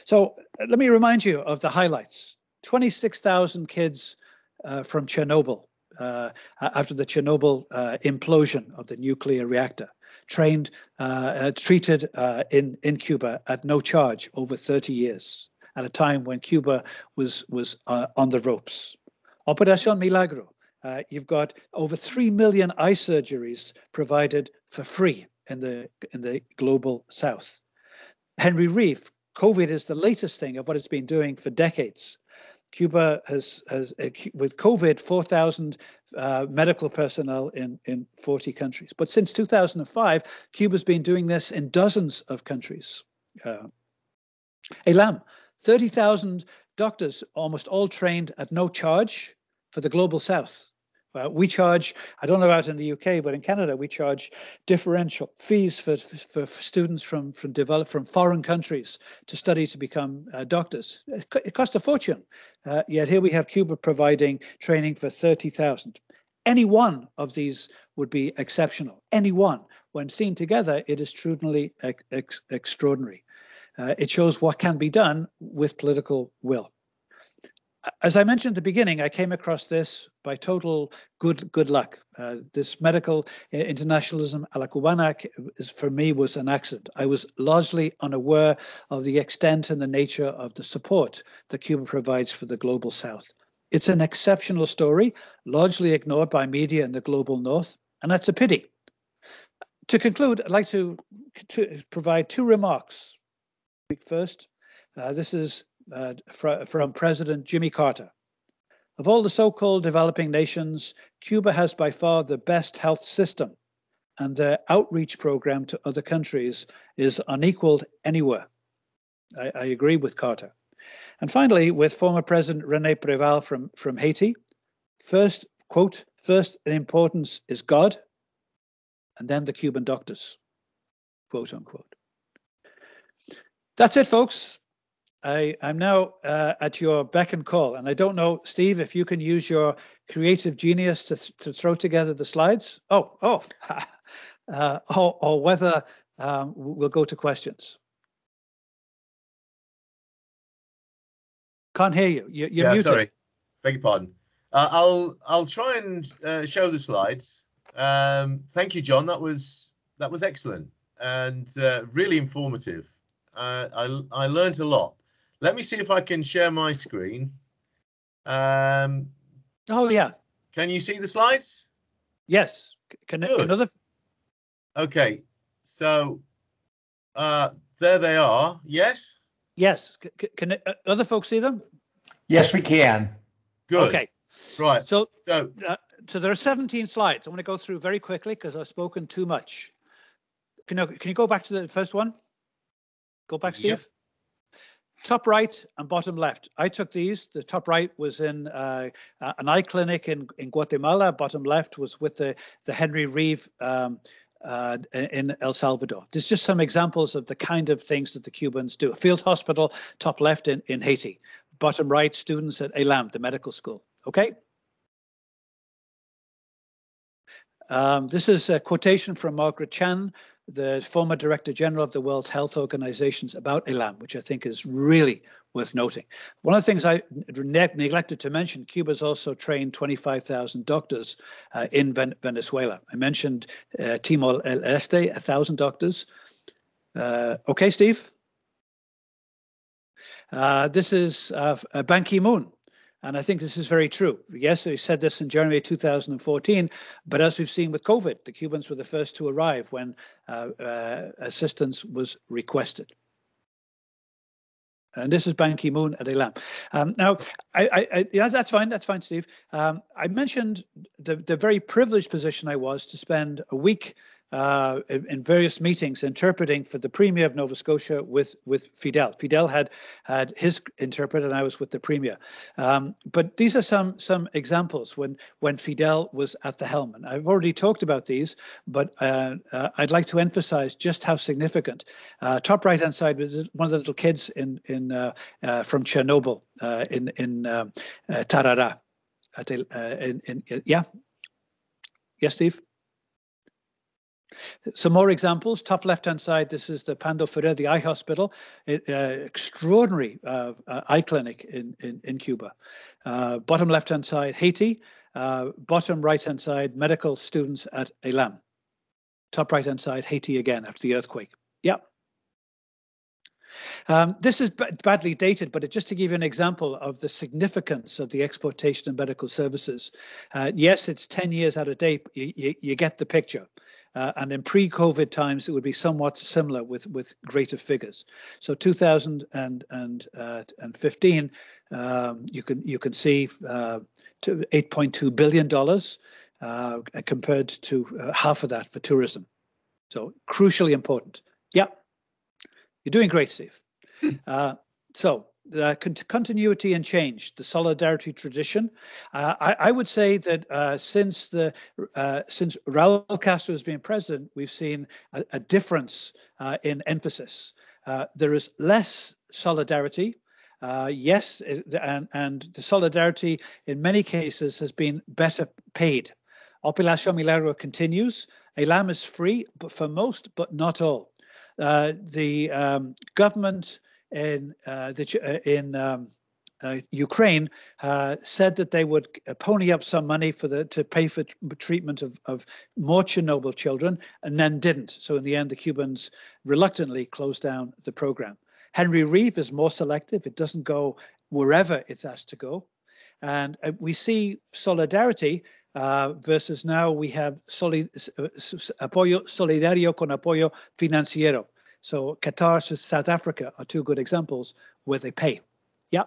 So let me remind you of the highlights. 26,000 kids from Chernobyl after the Chernobyl implosion of the nuclear reactor, treated in Cuba at no charge over 30 years, at a time when Cuba was on the ropes. Operación Milagro, you've got over 3 million eye surgeries provided for free in the global south. Henry Reeve, COVID is the latest thing of what it's been doing for decades. Cuba has with COVID, 4,000 medical personnel in 40 countries. But since 2005, Cuba's been doing this in dozens of countries. ELAM, 30,000 doctors, almost all trained at no charge for the global south. We charge, I don't know about in the UK, but in Canada, we charge differential fees for students from foreign countries to study to become doctors. It costs a fortune. Yet here we have Cuba providing training for 30,000. Any one of these would be exceptional. Any one. When seen together, it is truly extraordinary. It shows what can be done with political will. As I mentioned at the beginning, I came across this by total good luck. This medical internationalism a la cubana for me was an accident. I was largely unaware of the extent and the nature of the support that Cuba provides for the global south. It's an exceptional story, largely ignored by media in the global north, and that's a pity. To conclude, I'd like to provide two remarks. First, this is from President Jimmy Carter. Of all the so-called developing nations, Cuba has by far the best health system, and their outreach program to other countries is unequaled anywhere. I agree with Carter. And finally, with former President René Préval from Haiti, first, quote, first in importance is God, and then the Cuban doctors, quote unquote. That's it, folks. I'm now at your beck and call, and I don't know, Steve, if you can use your creative genius to throw together the slides. Or whether we'll go to questions. Can't hear you. You're muted. Sorry, beg your pardon. I'll try and show the slides. Thank you, John. That was excellent and really informative. I learned a lot. Let me see if I can share my screen. Oh, yeah. Can you see the slides? Yes. Okay. So there they are. Yes? Yes. Can other folks see them? Yes, we can. Good. Okay. Right. So there are 17 slides. I want to go through very quickly because I've spoken too much. Can you go back to the first one? Go back, Steve. Yep. Top right and bottom left. I took these. The top right was in an eye clinic in Guatemala. Bottom left was with the Henry Reeve in El Salvador. There's just some examples of the kind of things that the Cubans do. A field hospital, top left in Haiti. Bottom right, students at ELAM, the medical school. Okay. This is a quotation from Margaret Chan, the former Director General of the World Health Organizations, about ELAM, which I think is really worth noting. One of the things I neglected to mention, Cuba's also trained 25,000 doctors in Venezuela. I mentioned Timor-Leste, 1,000 doctors. Okay, Steve? This is Ban Ki-moon. And I think this is very true. Yes, they said this in January 2014, but as we've seen with COVID, the Cubans were the first to arrive when assistance was requested. And this is Ban Ki-moon at ELAM. Now, yeah, that's fine, Steve. I mentioned the very privileged position I was to spend a week in various meetings interpreting for the Premier of Nova Scotia with Fidel. Fidel had his interpreter, and I was with the Premier. But these are some examples when Fidel was at the helm. And I've already talked about these, but I'd like to emphasize just how significant. Top right-hand side was one of the little kids from Chernobyl in Tarara. Yeah. Yes, Steve? Some more examples. Top left-hand side, this is the Pando Ferrer, the eye hospital, extraordinary eye clinic in Cuba. Bottom left-hand side, Haiti. Bottom right-hand side, medical students at ELAM. Top right-hand side, Haiti again after the earthquake. Yeah. This is badly dated, but just to give you an example of the significance of the exportation of medical services. Yes, it's 10 years out of date. You get the picture. And in pre-COVID times, it would be somewhat similar with greater figures. So 2015, you can see $8.2 billion compared to half of that for tourism. So crucially important. Yeah. You're doing great, Steve. So the continuity and change, the solidarity tradition. I would say that since Raul Castro has been president, we've seen a difference in emphasis. There is less solidarity. Yes, and the solidarity in many cases has been better paid. Operación Milagro continues. ELAM is free, but for most, but not all. The government in Ukraine said that they would pony up some money to pay for treatment of more Chernobyl children, and then didn't. So in the end, the Cubans reluctantly closed down the program. Henry Reeve is more selective. It doesn't go wherever it's asked to go. And we see solidarity versus now we have apoyo solidario con apoyo financiero. So Qatar and South Africa are two good examples where they pay. Yeah.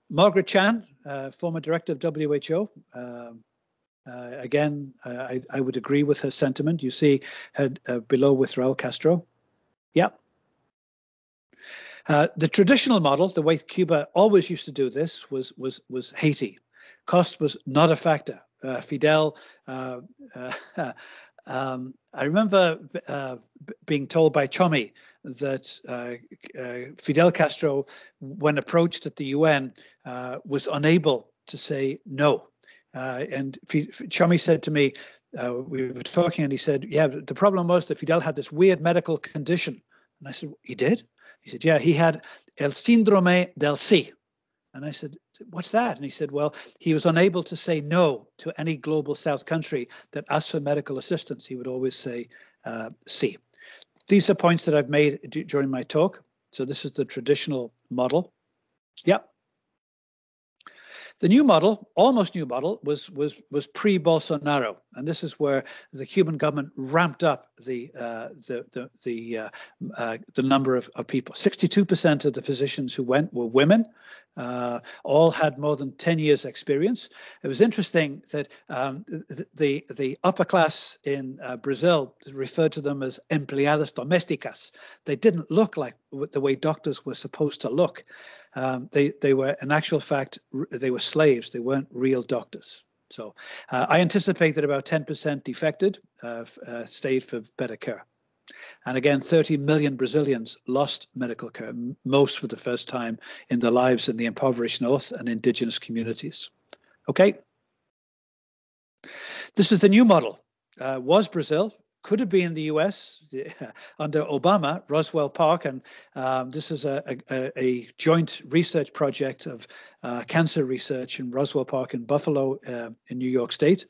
Margaret Chan, former director of WHO. Again, I would agree with her sentiment. You see her below with Raul Castro. Yeah. The traditional model, the way Cuba always used to do this, was Haiti. Cost was not a factor. Fidel, I remember being told by Chomi that Fidel Castro, when approached at the UN, was unable to say no. And Chomi said to me, we were talking, and he said, yeah, the problem was that Fidel had this weird medical condition. And I said, he did? He said, yeah, he had el síndrome del sí. And I said, what's that? And he said, well, he was unable to say no to any global South country that asked for medical assistance. He would always say sí. These are points that I've made during my talk. So this is the traditional model. Yeah. The new model, almost new model, was pre-Bolsonaro, and this is where the Cuban government ramped up the number of people. 62% of the physicians who went were women. All had more than 10 years experience. It was interesting that the upper class in Brazil referred to them as empleadas domésticas. They didn't look like the way doctors were supposed to look. They were, in actual fact, they were slaves. They weren't real doctors. So I anticipate that about 10% defected, stayed for better care. And again, 30 million Brazilians lost medical care, most for the first time in their lives in the impoverished North and indigenous communities. Okay. This is the new model. Was Brazil, could have been the US under Obama, Roswell Park, and this is a joint research project of cancer research in Roswell Park in Buffalo in New York State.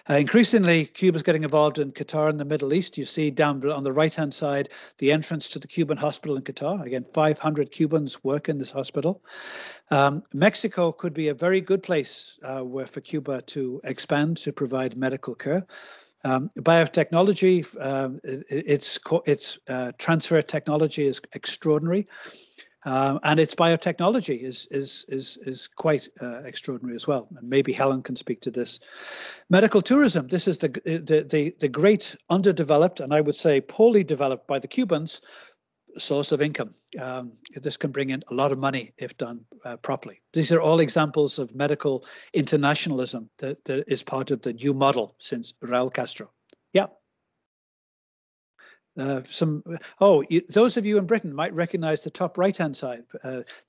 Increasingly, Cuba's getting involved in Qatar and the Middle East. You see down on the right-hand side, the entrance to the Cuban hospital in Qatar. Again, 500 Cubans work in this hospital. Mexico could be a very good place for Cuba to expand to provide medical care. Biotechnology, its transfer technology is extraordinary. And its biotechnology is quite extraordinary as well. And maybe Helen can speak to this. Medical tourism. This is the great underdeveloped, and I would say poorly developed by the Cubans, source of income. This can bring in a lot of money if done properly. These are all examples of medical internationalism that is part of the new model since Raul Castro. Yeah. Those of you in Britain might recognize the top right-hand side.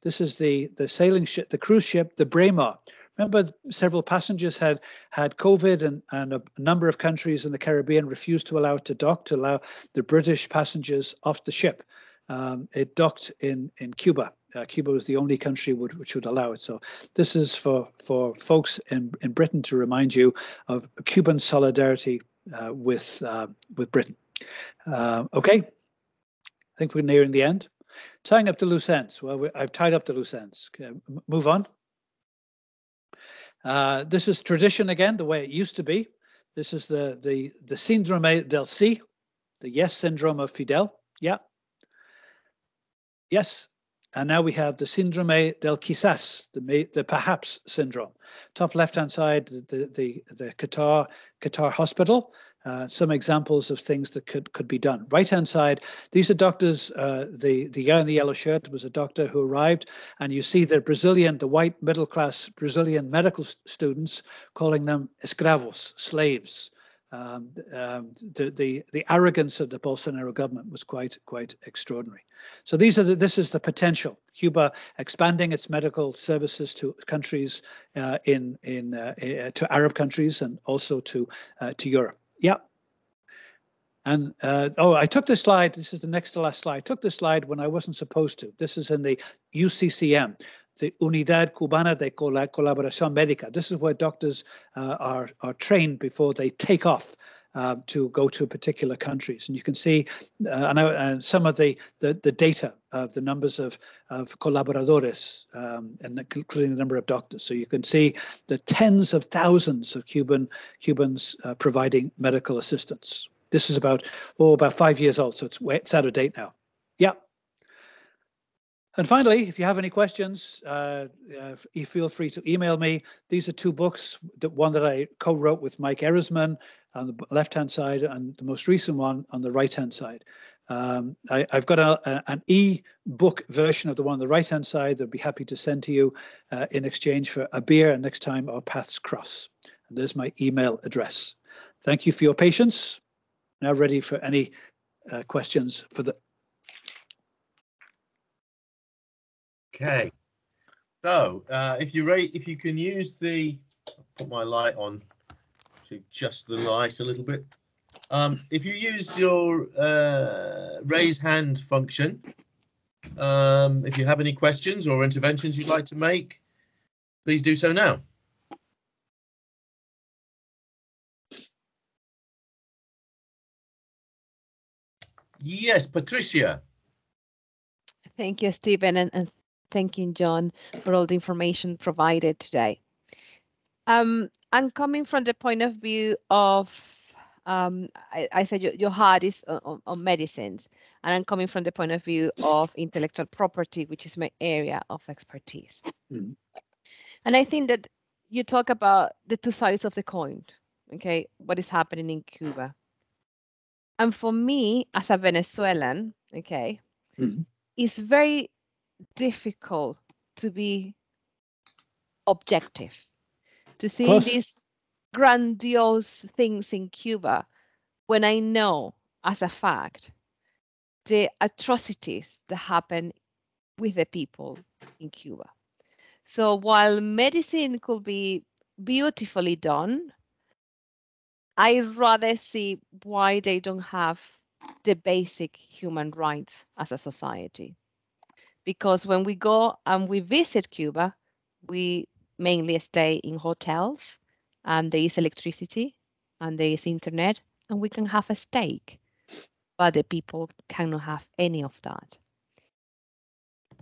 This is the sailing ship, the cruise ship, the Braemar. Remember, several passengers had COVID, and a number of countries in the Caribbean refused to allow it to dock, to allow the British passengers off the ship. It docked in Cuba. Cuba was the only country which would allow it. So this is for folks in Britain to remind you of Cuban solidarity with Britain. Okay, I think we're nearing the end. Tying up the loose ends. Well, I've tied up the loose ends. Okay, move on. This is tradition again, the way it used to be. This is the síndrome del sí, the yes syndrome of Fidel. Yeah. Yes. And now we have the síndrome del quizás, the perhaps syndrome. Top left-hand side, the Qatar hospital. Some examples of things that could be done. Right-hand side, these are doctors. The guy in the yellow shirt was a doctor who arrived, and you see the white middle-class Brazilian medical students calling them escravos, slaves. The arrogance of the Bolsonaro government was quite extraordinary. So this is the potential. Cuba expanding its medical services to countries to Arab countries and also to Europe. Yeah. And I took this slide. This is the next to last slide. I took this slide when I wasn't supposed to. This is in the UCCM, the Unidad Cubana de CollaborationMedica. This is where doctors are trained before they take off to go to particular countries. And you can see and some of the data of the numbers of colaboradores, and including the number of doctors. So you can see the tens of thousands of Cubans providing medical assistance. This is about 5 years old, so it's out of date now. Yeah. And finally, if you have any questions, you feel free to email me. These are two books, the one that I co-wrote with Mike Erisman on the left-hand side and the most recent one on the right-hand side. I've got an e-book version of the one on the right-hand side that I'd be happy to send to you in exchange for a beer next time our paths cross. And there's my email address. Thank you for your patience. Now ready for any questions for the... Okay, so if you can use I'll put my light on to adjust the light a little bit. If you use your raise hand function, if you have any questions or interventions you'd like to make, please do so now. Yes, Patricia. Thank you, Stephen, and thank you, John, for all the information provided today. I'm coming from the point of view of, I said your heart is on medicines, and I'm coming from the point of view of intellectual property, which is my area of expertise. Mm-hmm. And I think that you talk about the two sides of the coin, okay, what is happening in Cuba. And for me, as a Venezuelan, okay, mm-hmm. It's very difficult to be objective, to see these grandiose things in Cuba when I know as a fact the atrocities that happen with the people in Cuba. So while medicine could be beautifully done, I rather see why they don't have the basic human rights as a society. Because when we go and we visit Cuba, we mainly stay in hotels, and there is electricity, and there is internet, and we can have a steak, but the people cannot have any of that.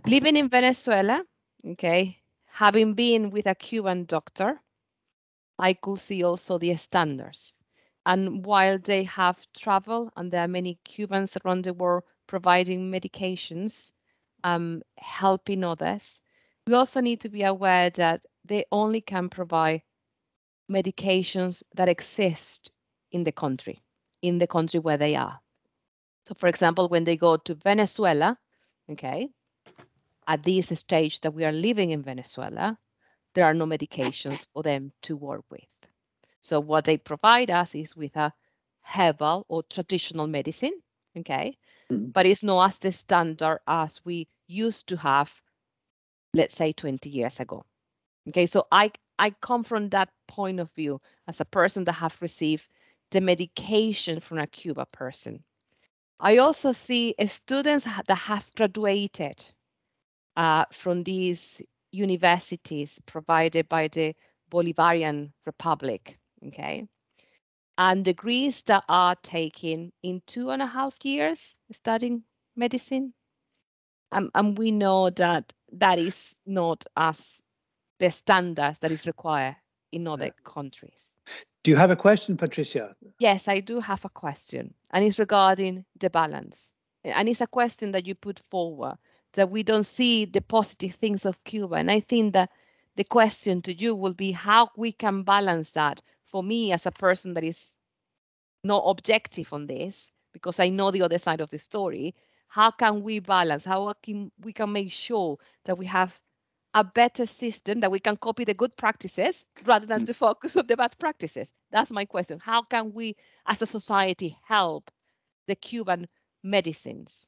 Living in Venezuela, okay, having been with a Cuban doctor, I could see also the standards. And while they have travel, and there are many Cubans around the world providing medications, helping others, we also need to be aware that they only can provide medications that exist in the country where they are. So for example, when they go to Venezuela, okay, at this stage that we are living in Venezuela, there are no medications for them to work with. So what they provide us is with a herbal or traditional medicine, okay, but it's not as the standard as we used to have, let's say 20 years ago. Okay, so I come from that point of view as a person that have received the medication from a Cuba person. I also see students that have graduated from these universities provided by the Bolivarian Republic, okay, and degrees that are taken in 2.5 years studying medicine. And we know that that is not as the standards that is required in other countries. Do you have a question, Patricia? Yes, I do have a question, and it's regarding the balance. And it's a question that you put forward, that we don't see the positive things of Cuba. And I think that the question to you will be how we can balance that. For me, as a person that is not objective on this, because I know the other side of the story, how can we balance? How can we make sure that we have a better system, that we can copy the good practices rather than the focus of the bad practices? That's my question. How can we, as a society, help the Cuban medicines?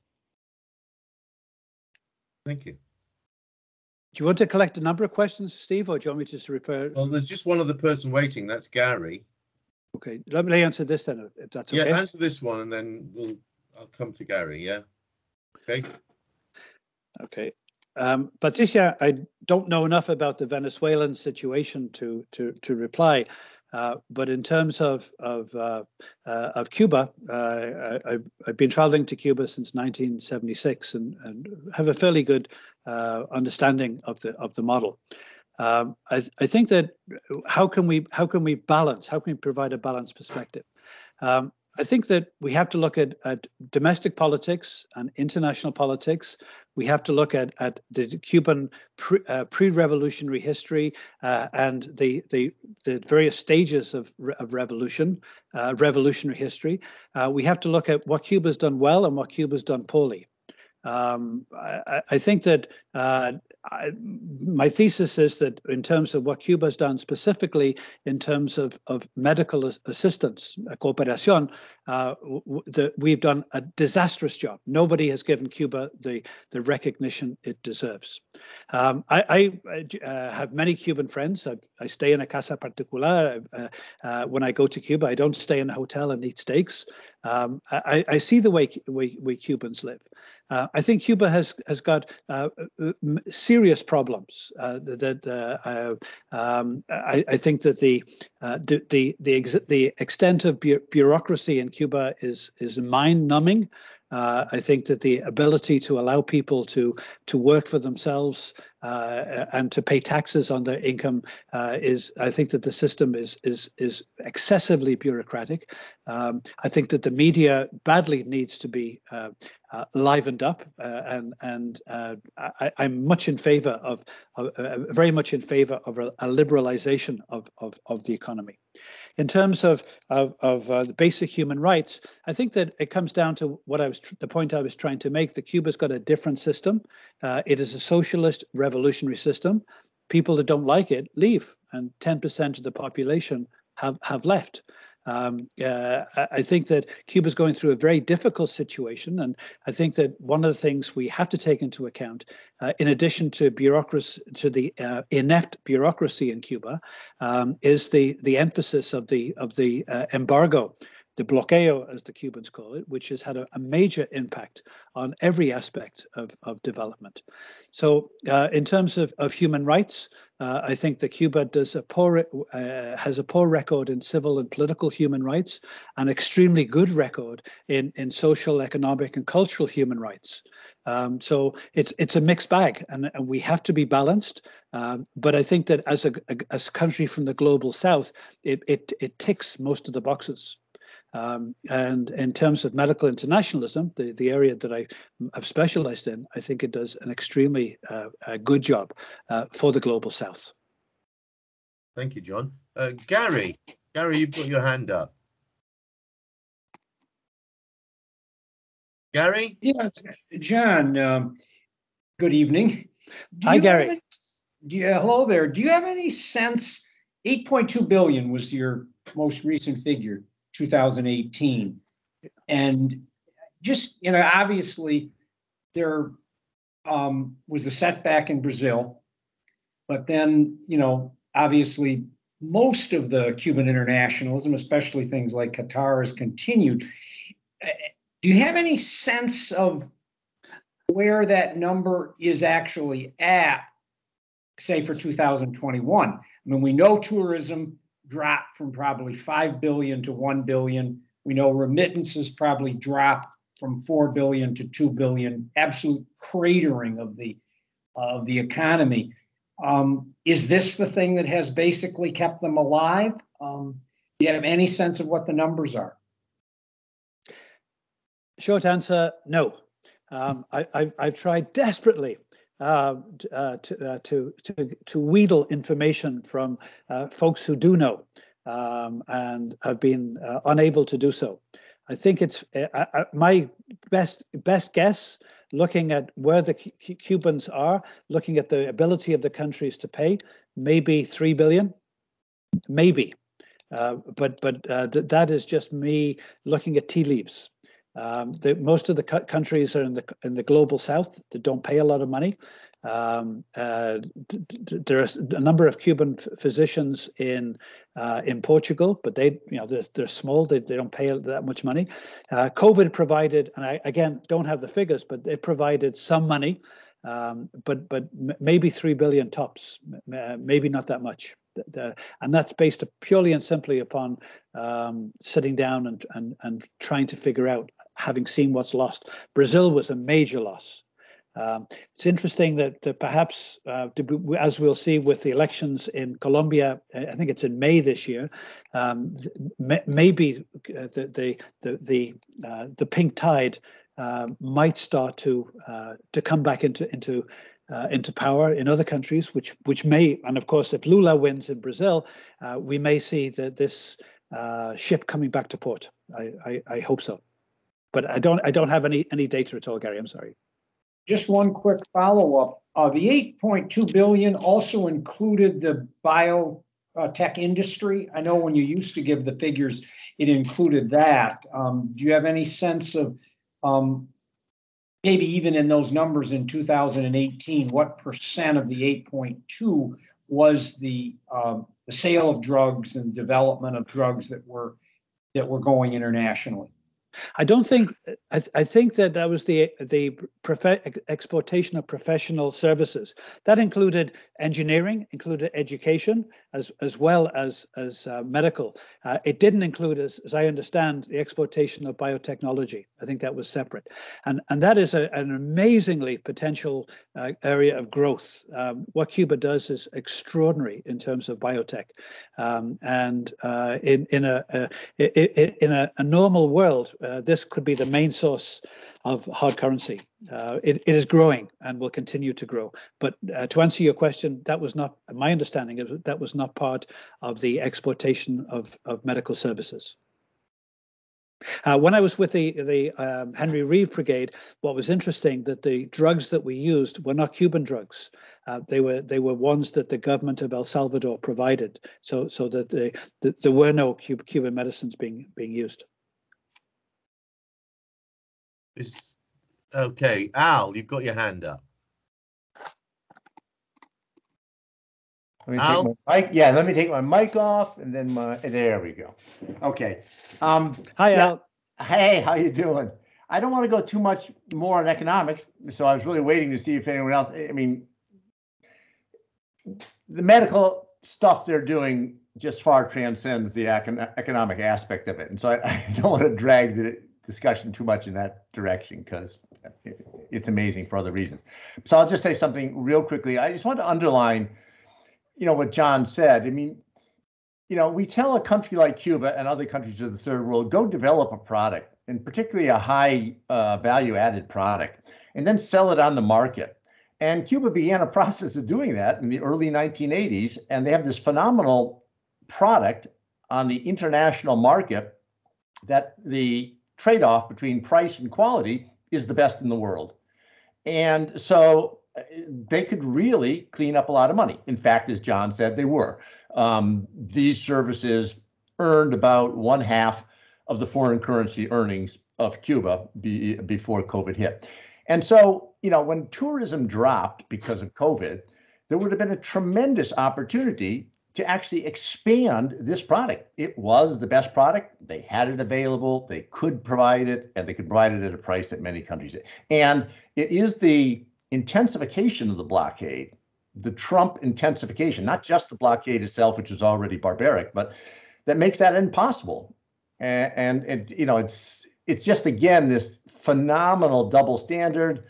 Thank you. Do you want to collect a number of questions, Steve, or do you want me to just refer? Well, there's just one other person waiting. That's Gary. Okay, let me answer this then, if that's okay. Yeah, answer this one, and then I'll come to Gary. Yeah. Okay. Okay. Patricia, I don't know enough about the Venezuelan situation to reply, but in terms of Cuba, I've been traveling to Cuba since 1976 and have a fairly good understanding of the model. I think that how can we balance? How can we provide a balanced perspective? I think that we have to look at domestic politics and international politics. We have to look at the Cuban pre-revolutionary history and the various stages of revolutionary history. We have to look at what Cuba's done well and what Cuba's done poorly. I think that my thesis is that in terms of what Cuba has done specifically in terms of medical assistance, cooperación, we've done a disastrous job. Nobody has given Cuba the recognition it deserves. I have many Cuban friends. I stay in a casa particular. When I go to Cuba, I don't stay in a hotel and eat steaks. I see the way Cubans live. I think Cuba has got serious problems. I think that the extent of bureaucracy in Cuba is mind-numbing. I think that the ability to allow people to work for themselves and to pay taxes on their income I think that the system is excessively bureaucratic. I think that the media badly needs to be livened up, and I'm much in favor of, very much in favor of a liberalization of the economy. In terms of the basic human rights, I think that it comes down to the point I was trying to make, that Cuba's got a different system. It is a socialist revolutionary system. People that don't like it leave, and 10% of the population have left. I think that Cuba's going through a very difficult situation, and I think that one of the things we have to take into account, in addition to bureaucracy, to the inept bureaucracy in Cuba, is the emphasis of the embargo, the bloqueo, as the Cubans call it, which has had a major impact on every aspect of development. So in terms of human rights, I think that Cuba has a poor record in civil and political human rights, an extremely good record in social, economic, and cultural human rights. So it's a mixed bag, and we have to be balanced. But I think that as a country from the global south, it ticks most of the boxes. And in terms of medical internationalism, the area that I've specialized in, I think it does an extremely good job for the Global South. Thank you, John. Gary, you've got your hand up. Gary? Yeah, John, good evening. Hi, Gary. Hello there. Do you have any sense, 8.2 billion was your most recent figure, 2018. And just, obviously there was a setback in Brazil, but then, obviously most of the Cuban internationalism, especially things like Qatar, has continued. Do you have any sense of where that number is actually at, say, for 2021? I mean, we know tourism dropped from probably 5 billion to 1 billion. We know remittances probably dropped from 4 billion to 2 billion, absolute cratering of the economy. Is this the thing that has basically kept them alive? Do you have any sense of what the numbers are? Short answer, no. I've tried desperately to wheedle information from folks who do know, and have been unable to do so. I think it's my best guess, looking at where the Cubans are, looking at the ability of the countries to pay, maybe 3 billion, maybe. But that is just me looking at tea leaves. Most of the countries are in the global south that don't pay a lot of money. There are a number of Cuban physicians in Portugal, but they're small. They don't pay that much money. COVID provided, and I again don't have the figures, but it provided some money, but maybe 3 billion tops, maybe not that much. And that's based purely and simply upon sitting down and trying to figure out, having seen what's lost. Brazil was a major loss. It's interesting that perhaps, as we'll see with the elections in Colombia, I think it's in May this year, maybe the pink tide might start to come back into power in other countries, which may, and of course, if Lula wins in Brazil, we may see this ship coming back to port. I hope so, but I don't have any data at all, Gary. I'm sorry. Just one quick follow-up. The 8.2 billion also included the biotech industry. I know when you used to give the figures, it included that. Do you have any sense of maybe even in those numbers in 2018, what percent of the 8.2 was the sale of drugs and development of drugs that were going internationally? I don't think. I think that was the exportation of professional services. That included engineering, included education, as well as medical. It didn't include, as I understand, the exportation of biotechnology. I think that was separate, and that is an amazingly potential area of growth. What Cuba does is extraordinary in terms of biotech, and in a normal world. This could be the main source of hard currency. It is growing and will continue to grow. But to answer your question, that was not my understanding. That was not part of the exportation of medical services. When I was with the Henry Reeve Brigade, what was interesting that the drugs that we used were not Cuban drugs. They were ones that the government of El Salvador provided, so that there were no Cuban medicines being used. Okay, Al, you've got your hand up. Let me take my mic. Yeah, let me take my mic off, and then there we go. Okay. Hi, Al. Hey, how you doing? I don't want to go too much more on economics, so I was really waiting to see if anyone else. I mean, the medical stuff they're doing just far transcends the economic aspect of it, and so I don't want to drag the discussion too much in that direction because it's amazing for other reasons. So I'll just say something real quickly. I just want to underline, what John said. I mean, we tell a country like Cuba and other countries of the third world, go develop a product, and particularly a high value added product, and then sell it on the market. And Cuba began a process of doing that in the early 1980s, and they have this phenomenal product on the international market that the trade-off between price and quality is the best in the world. And so they could really clean up a lot of money. In fact, as John said, they were. These services earned about 1/2 of the foreign currency earnings of Cuba before COVID hit. And so, when tourism dropped because of COVID, there would have been a tremendous opportunity to actually expand this product. It was the best product. They had it available. They could provide it, and they could provide it at a price that many countries did. And it is the intensification of the blockade, the Trump intensification, not just the blockade itself, which was already barbaric, but that makes that impossible. And it's just, again, this phenomenal double standard.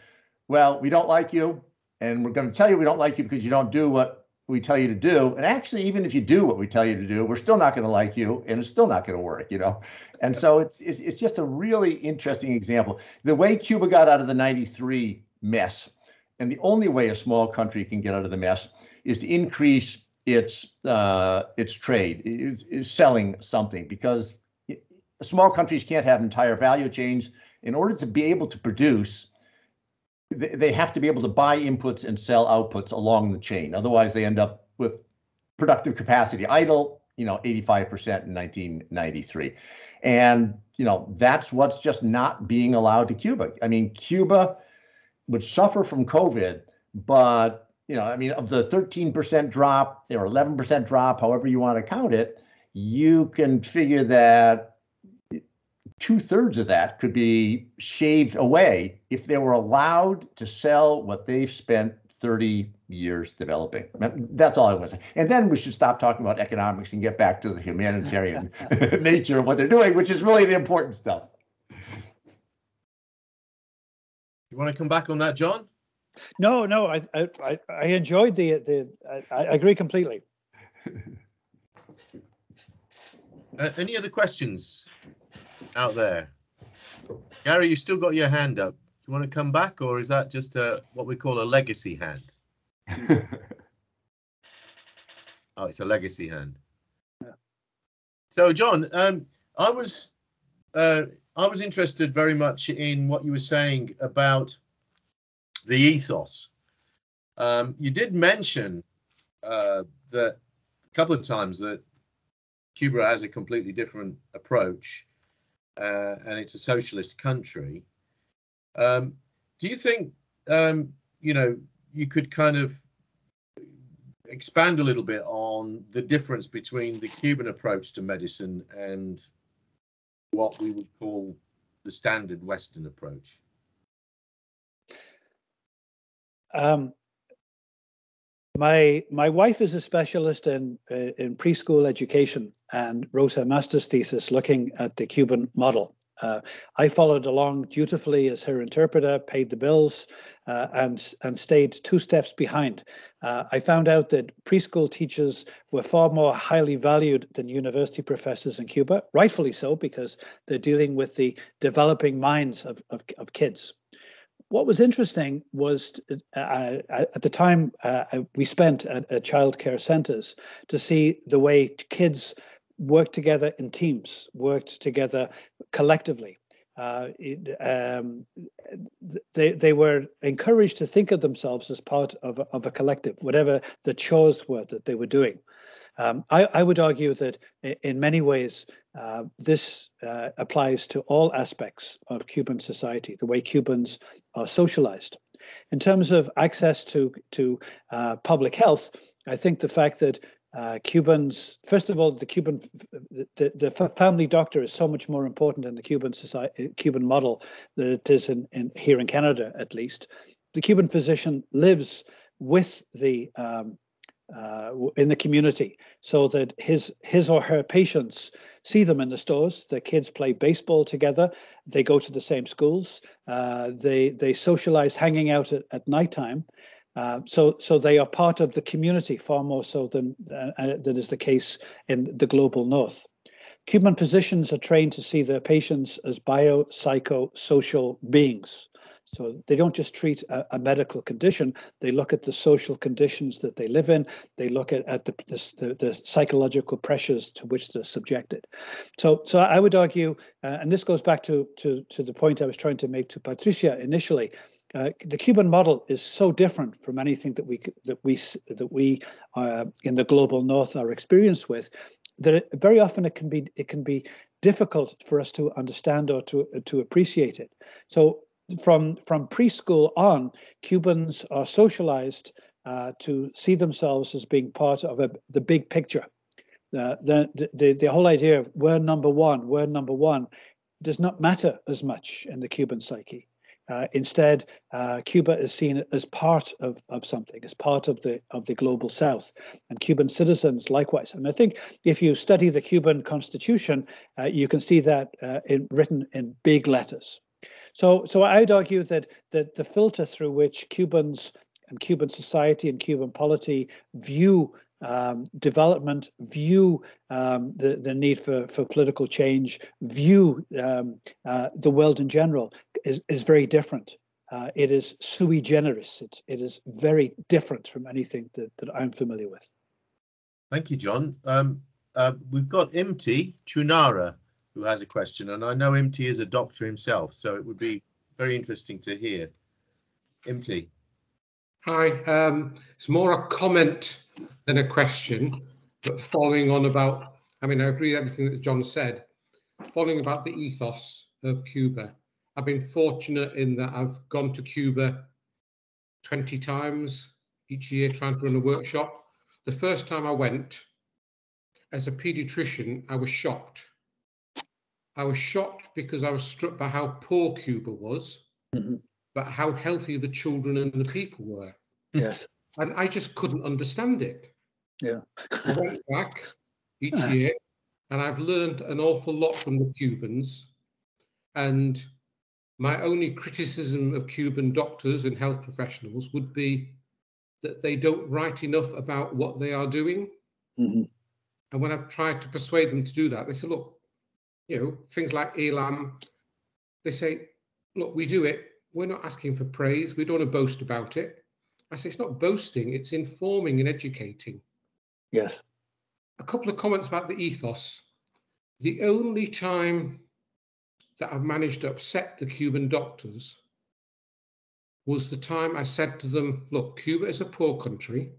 Well, we don't like you, and we're going to tell you we don't like you because you don't do what we tell you to do. And actually, even if you do what we tell you to do, we're still not going to like you, and it's still not going to work, And so it's just a really interesting example. The way Cuba got out of the '93 mess, and the only way a small country can get out of the mess, is to increase its trade, is selling something, because small countries can't have entire value chains. In order to be able to produce, they have to be able to buy inputs and sell outputs along the chain. Otherwise, they end up with productive capacity idle, 85% in 1993. And, that's what's just not being allowed to Cuba. I mean, Cuba would suffer from COVID, but, of the 13% drop or 11% drop, however you want to count it, you can figure that 2/3 of that could be shaved away if they were allowed to sell what they've spent 30 years developing. That's all I want to say. And then we should stop talking about economics and get back to the humanitarian nature of what they're doing, which is really the important stuff. You want to come back on that, John? No, I enjoyed I agree completely. Any other questions out there? Gary, you still got your hand up. Do you want to come back, or is that just what we call a legacy hand? Oh, it's a legacy hand. Yeah. So, John, I was interested very much in what you were saying about the ethos. You did mention that a couple of times that Cuba has a completely different approach, and it's a socialist country. Do you think, you could kind of expand a little bit on the difference between the Cuban approach to medicine and what we would call the standard Western approach? My wife is a specialist in preschool education and wrote a master's thesis looking at the Cuban model. I followed along dutifully as her interpreter, paid the bills, and stayed 2 steps behind. I found out that preschool teachers were far more highly valued than university professors in Cuba, rightfully so, because they're dealing with the developing minds of kids. What was interesting was at the time we spent at childcare centres to see the way kids worked together in teams, worked together collectively. They were encouraged to think of themselves as part of a collective, whatever the chores were that they were doing. I would argue that in many ways, this applies to all aspects of Cuban society, the way Cubans are socialized. In terms of access to public health, I think the fact that Cubans, first of all, the family doctor is so much more important in the Cuban model than it is here in Canada, at least. The Cuban physician lives with in the community, so that his or her patients see them in the stores. The kids play baseball together. They go to the same schools. They socialize hanging out at nighttime. So they are part of the community far more so than is the case in the global north. Cuban physicians are trained to see their patients as biopsychosocial beings. So they don't just treat a medical condition, they look at the social conditions that they live in, they look at the psychological pressures to which they're subjected. So I would argue, and this goes back to the point I was trying to make to Patricia initially, the Cuban model is so different from anything that we in the global north are experienced with, that very often it can be difficult for us to understand or to appreciate it. So from preschool on, Cubans are socialized to see themselves as being part of the big picture. The whole idea of we're number one does not matter as much in the Cuban psyche. Instead, Cuba is seen as part of something, as part of the global South, and Cuban citizens likewise. And I think if you study the Cuban Constitution, you can see that written in big letters. So I'd argue that the filter through which Cubans and Cuban society and Cuban polity view development, view the need for political change, view the world in general is very different. It is sui generis. It is very different from anything that I'm familiar with. Thank you, John. We've got Imti Chunara, who has a question, and I know Imti is a doctor himself, so it would be very interesting to hear. Imti. Hi, it's more a comment than a question, but following on about, I mean, I agree with everything that John said, following about the ethos of Cuba. I've been fortunate in that I've gone to Cuba 20 times each year trying to run a workshop. The first time I went, as a pediatrician, I was shocked. I was shocked because I was struck by how poor Cuba was, but how healthy the children and the people were. Yes. And I just couldn't understand it. Yeah. I went back each year and I've learned an awful lot from the Cubans. And my only criticism of Cuban doctors and health professionals would be that they don't write enough about what they are doing. And when I've tried to persuade them to do that, they say, look, you know, things like ELAM, they say, look, we do it. We're not asking for praise. We don't want to boast about it. I say, it's not boasting, it's informing and educating. Yes. A couple of comments about the ethos. The only time that I've managed to upset the Cuban doctors was the time I said to them, look, Cuba is a poor country.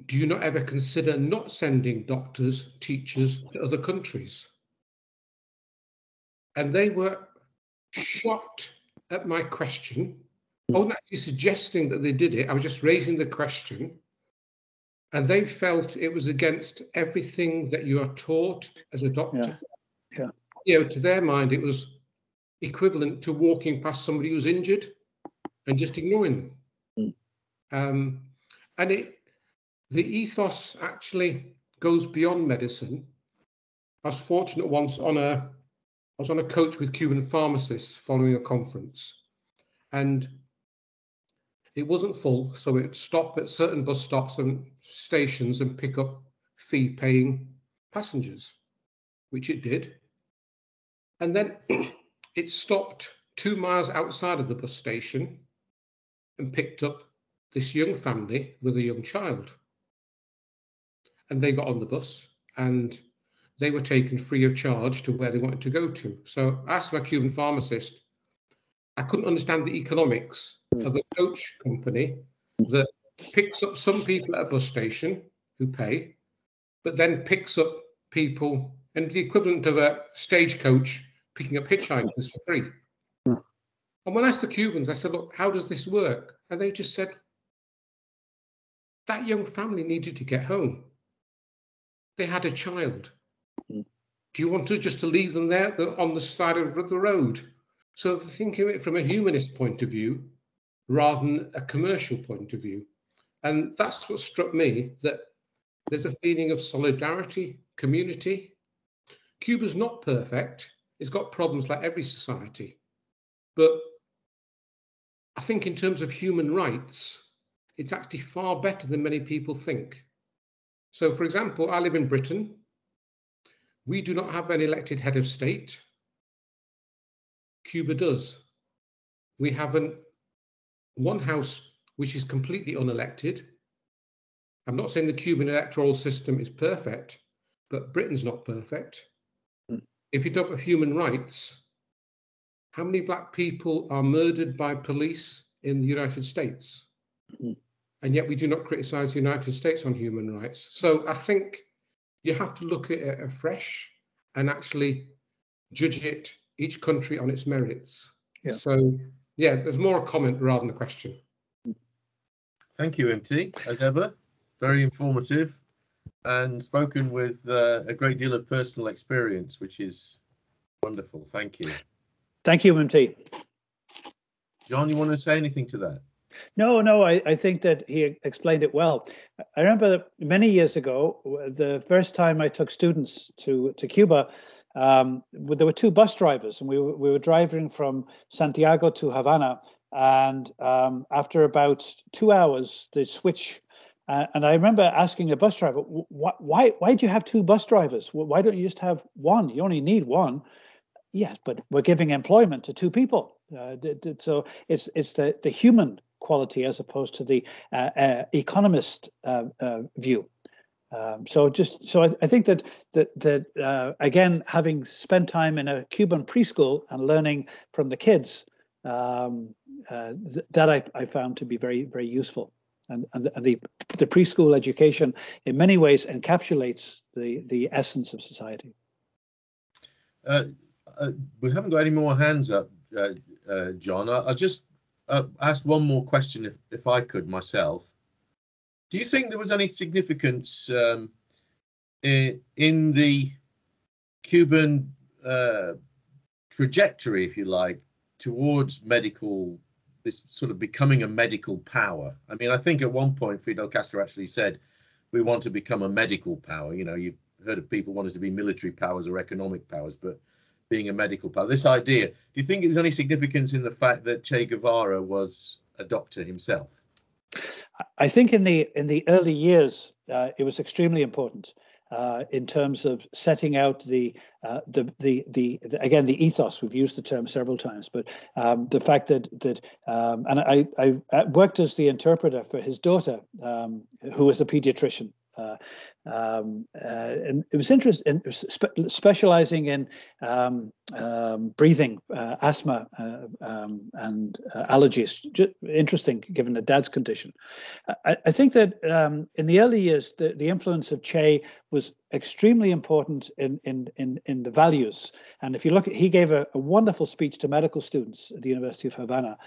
Do you not ever consider not sending doctors, teachers to other countries? And they were shocked at my question. I wasn't actually suggesting that they did it. I was just raising the question. And they felt it was against everything that you are taught as a doctor. Yeah. You know, to their mind, it was equivalent to walking past somebody who's injured and just ignoring them. And the ethos actually goes beyond medicine. I was fortunate once I was on a coach with Cuban pharmacists following a conference, and it wasn't full, so it would stop at certain bus stops and stations and pick up fee-paying passengers, which it did. And then it stopped 2 miles outside of the bus station and picked up this young family with a young child. And they got on the bus and they were taken free of charge to where they wanted to go to. So I asked my Cuban pharmacist, I couldn't understand the economics of a coach company that picks up some people at a bus station who pay, but then picks up people, and the equivalent of a stagecoach picking up hitchhikers for free. And when I asked the Cubans, I said, look, how does this work? And they just said, that young family needed to get home. They had a child. Do you want to just to leave them there on the side of the road? So think of it from a humanist point of view rather than a commercial point of view. And that's what struck me, that there's a feeling of solidarity, community. Cuba's not perfect. It's got problems like every society. But I think in terms of human rights, it's actually far better than many people think. So, for example, I live in Britain. We do not have an elected head of state. Cuba does. We have one house which is completely unelected. I'm not saying the Cuban electoral system is perfect, but Britain's not perfect. If you talk about human rights, how many black people are murdered by police in the United States? And yet we do not criticize the United States on human rights. So I think you have to look at it afresh and actually judge it, each country on its merits. Yeah. So yeah, there's more a comment rather than a question. Thank you, MT, as ever. Very informative and spoken with a great deal of personal experience, which is wonderful. Thank you. Thank you, MT. John, you want to say anything to that? No, I think that he explained it well. I remember many years ago, the first time I took students to Cuba, there were two bus drivers, and we were driving from Santiago to Havana, and after about 2 hours, they switch. And I remember asking a bus driver, why do you have two bus drivers? Why don't you just have one? You only need one. Yes, but we're giving employment to two people. So it's the human quality as opposed to the economist view. So I think that again, having spent time in a Cuban preschool and learning from the kids, that I found to be very, very useful. And the preschool education in many ways encapsulates the essence of society. We haven't got any more hands up, John. I'll just ask one more question, if I could myself. Do you think there was any significance in the Cuban trajectory, if you like, towards this sort of becoming a medical power? I mean, I think at one point Fidel Castro actually said, we want to become a medical power. You know, you've heard of people wanting to be military powers or economic powers, but being a medical power. This idea, do you think there's any significance in the fact that Che Guevara was a doctor himself? I think in the early years, it was extremely important in terms of setting out the ethos. We've used the term several times, but the fact that and I worked as the interpreter for his daughter, who was a pediatrician. And it was interesting, specializing in breathing, asthma, and allergies. Just interesting, given the dad's condition. I think that in the early years, the influence of Che was extremely important in the values. And if you look at, he gave a wonderful speech to medical students at the University of Havana,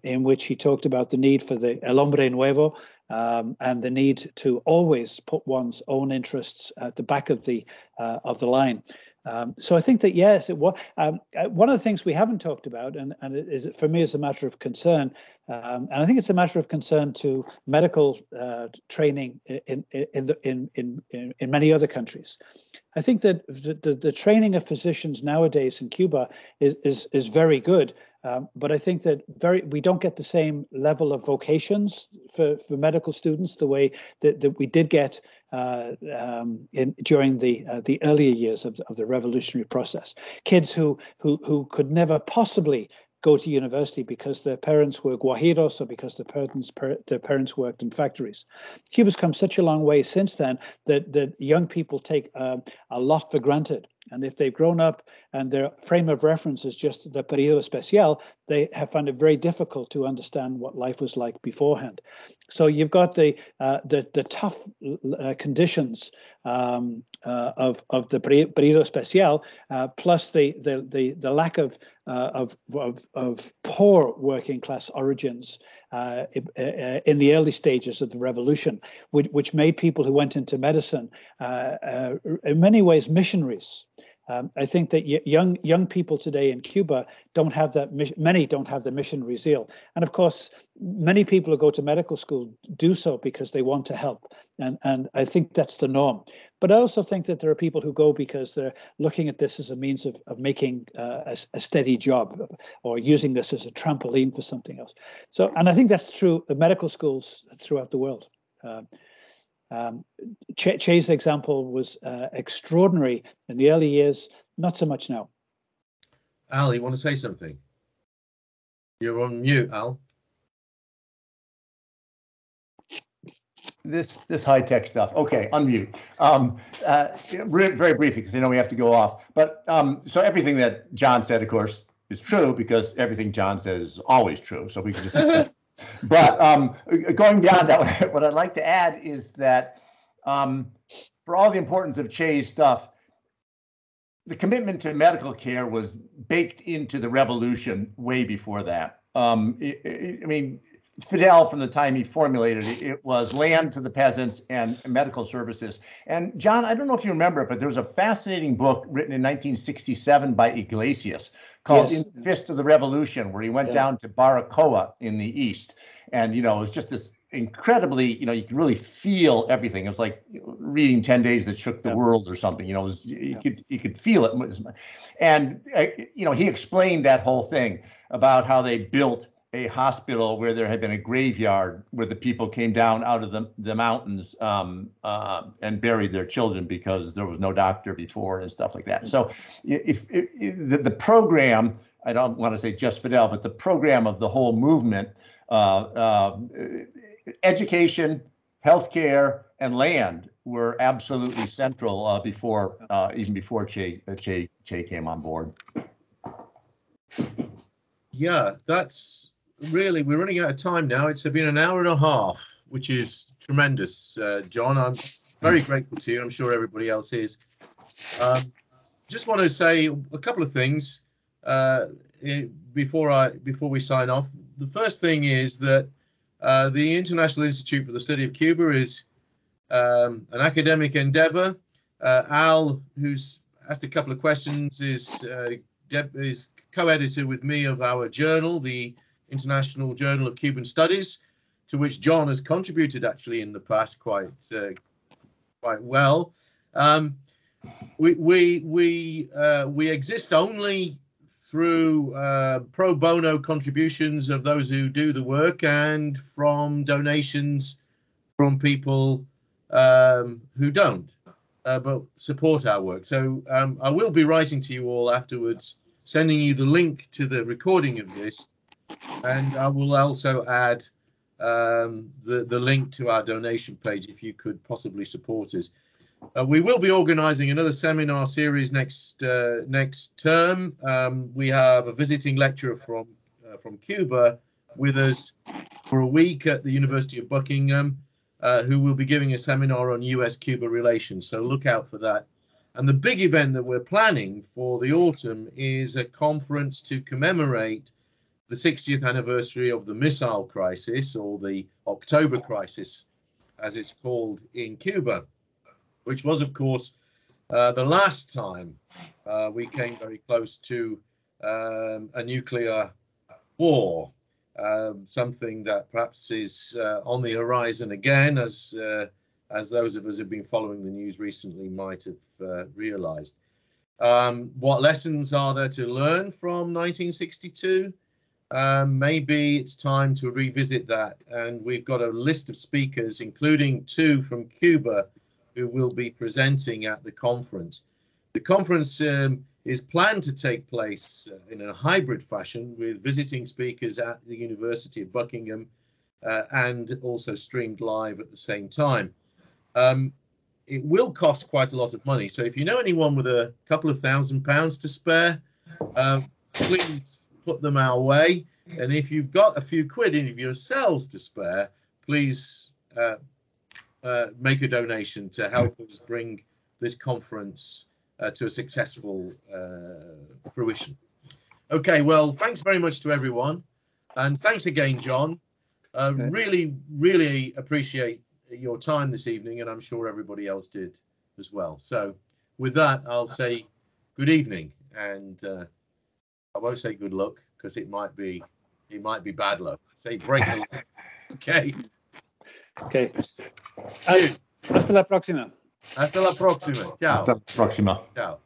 in which he talked about the need for the El Hombre Nuevo, and the need to always put one's own interests at the back of the line. So I think that, yes, it was one of the things we haven't talked about, and it is, for me, is a matter of concern, and I think it's a matter of concern to medical training in many other countries. I think that the training of physicians nowadays in Cuba is very good, but I think that we don't get the same level of vocations for medical students the way that we did get during the earlier years of the revolutionary process. Kids who could never possibly go to university because their parents were guajiros or because their parents worked in factories. Cuba's come such a long way since then that young people take a lot for granted. And if they've grown up and their frame of reference is just the periodo especial, they have found it very difficult to understand what life was like beforehand. So you've got the tough conditions of the periodo especial, plus the lack of poor working class origins in the early stages of the revolution, which made people who went into medicine in many ways missionaries. I think that young people today in Cuba don't have that. Many don't have the missionary zeal, and of course, many people who go to medical school do so because they want to help, and I think that's the norm. But I also think that there are people who go because they're looking at this as a means of making a steady job, or using this as a trampoline for something else. So, and I think that's true of medical schools throughout the world. Che's example was extraordinary in the early years, not so much now. Al, you want to say something? You're on mute, Al. This high-tech stuff. Okay, unmute. Very briefly, because I know we have to go off. But so everything that John said, of course, is true, because everything John says is always true. So we can just. But going beyond that, what I'd like to add is that for all the importance of Che's stuff, the commitment to medical care was baked into the revolution way before that. I mean, Fidel, from the time he formulated it, it was land to the peasants and medical services. And John, I don't know if you remember it, but there was a fascinating book written in 1967 by Iglesias called In the Fist of the Revolution, where he went down to Baracoa in the East. And, you know, it was just this incredibly, you know, you could really feel everything. It was like reading 10 Days That Shook the World or something, you know, it was, you could feel it. And, you know, he explained that whole thing about how they built a hospital where there had been a graveyard where the people came down out of the mountains and buried their children because there was no doctor before and stuff like that. So if the program, I don't want to say just Fidel, but the program of the whole movement, education, healthcare, and land were absolutely central before even before Che came on board. Yeah, that's really, we're running out of time now. It's been an hour and a half, which is tremendous, John. I'm very grateful to you. I'm sure everybody else is. Just want to say a couple of things before we sign off. The first thing is that the International Institute for the Study of Cuba is an academic endeavor. Al, who's asked a couple of questions, is co-editor with me of our journal, the International Journal of Cuban Studies, to which John has contributed actually in the past quite well. We exist only through pro bono contributions of those who do the work and from donations from people who don't, but support our work. So I will be writing to you all afterwards, sending you the link to the recording of this, and I will also add the link to our donation page if you could possibly support us. We will be organising another seminar series next term. We have a visiting lecturer from Cuba with us for a week at the University of Buckingham, who will be giving a seminar on US-Cuba relations. So look out for that. And the big event that we're planning for the autumn is a conference to commemorate the 60th anniversary of the missile crisis, or the October crisis, as it's called in Cuba, which was, of course, the last time we came very close to a nuclear war, something that perhaps is on the horizon again, as those of us who have been following the news recently might have realized. What lessons are there to learn from 1962? Maybe it's time to revisit that, and we've got a list of speakers, including 2 from Cuba, who will be presenting at the conference. The conference is planned to take place in a hybrid fashion, with visiting speakers at the University of Buckingham and also streamed live at the same time. It will cost quite a lot of money, so if you know anyone with a couple of £1,000 to spare, please put them our way. And if you've got a few quid in of yourselves to spare, please make a donation to help us bring this conference to a successful fruition. Okay, well, thanks very much to everyone, and thanks again, John. Really, really appreciate your time this evening, and I'm sure everybody else did as well. So with that, I'll say good evening, and I won't say good luck because it might be bad luck. Say break the luck. Okay. Okay. Hasta la próxima. Hasta la próxima. Ciao. Hasta la próxima. Ciao.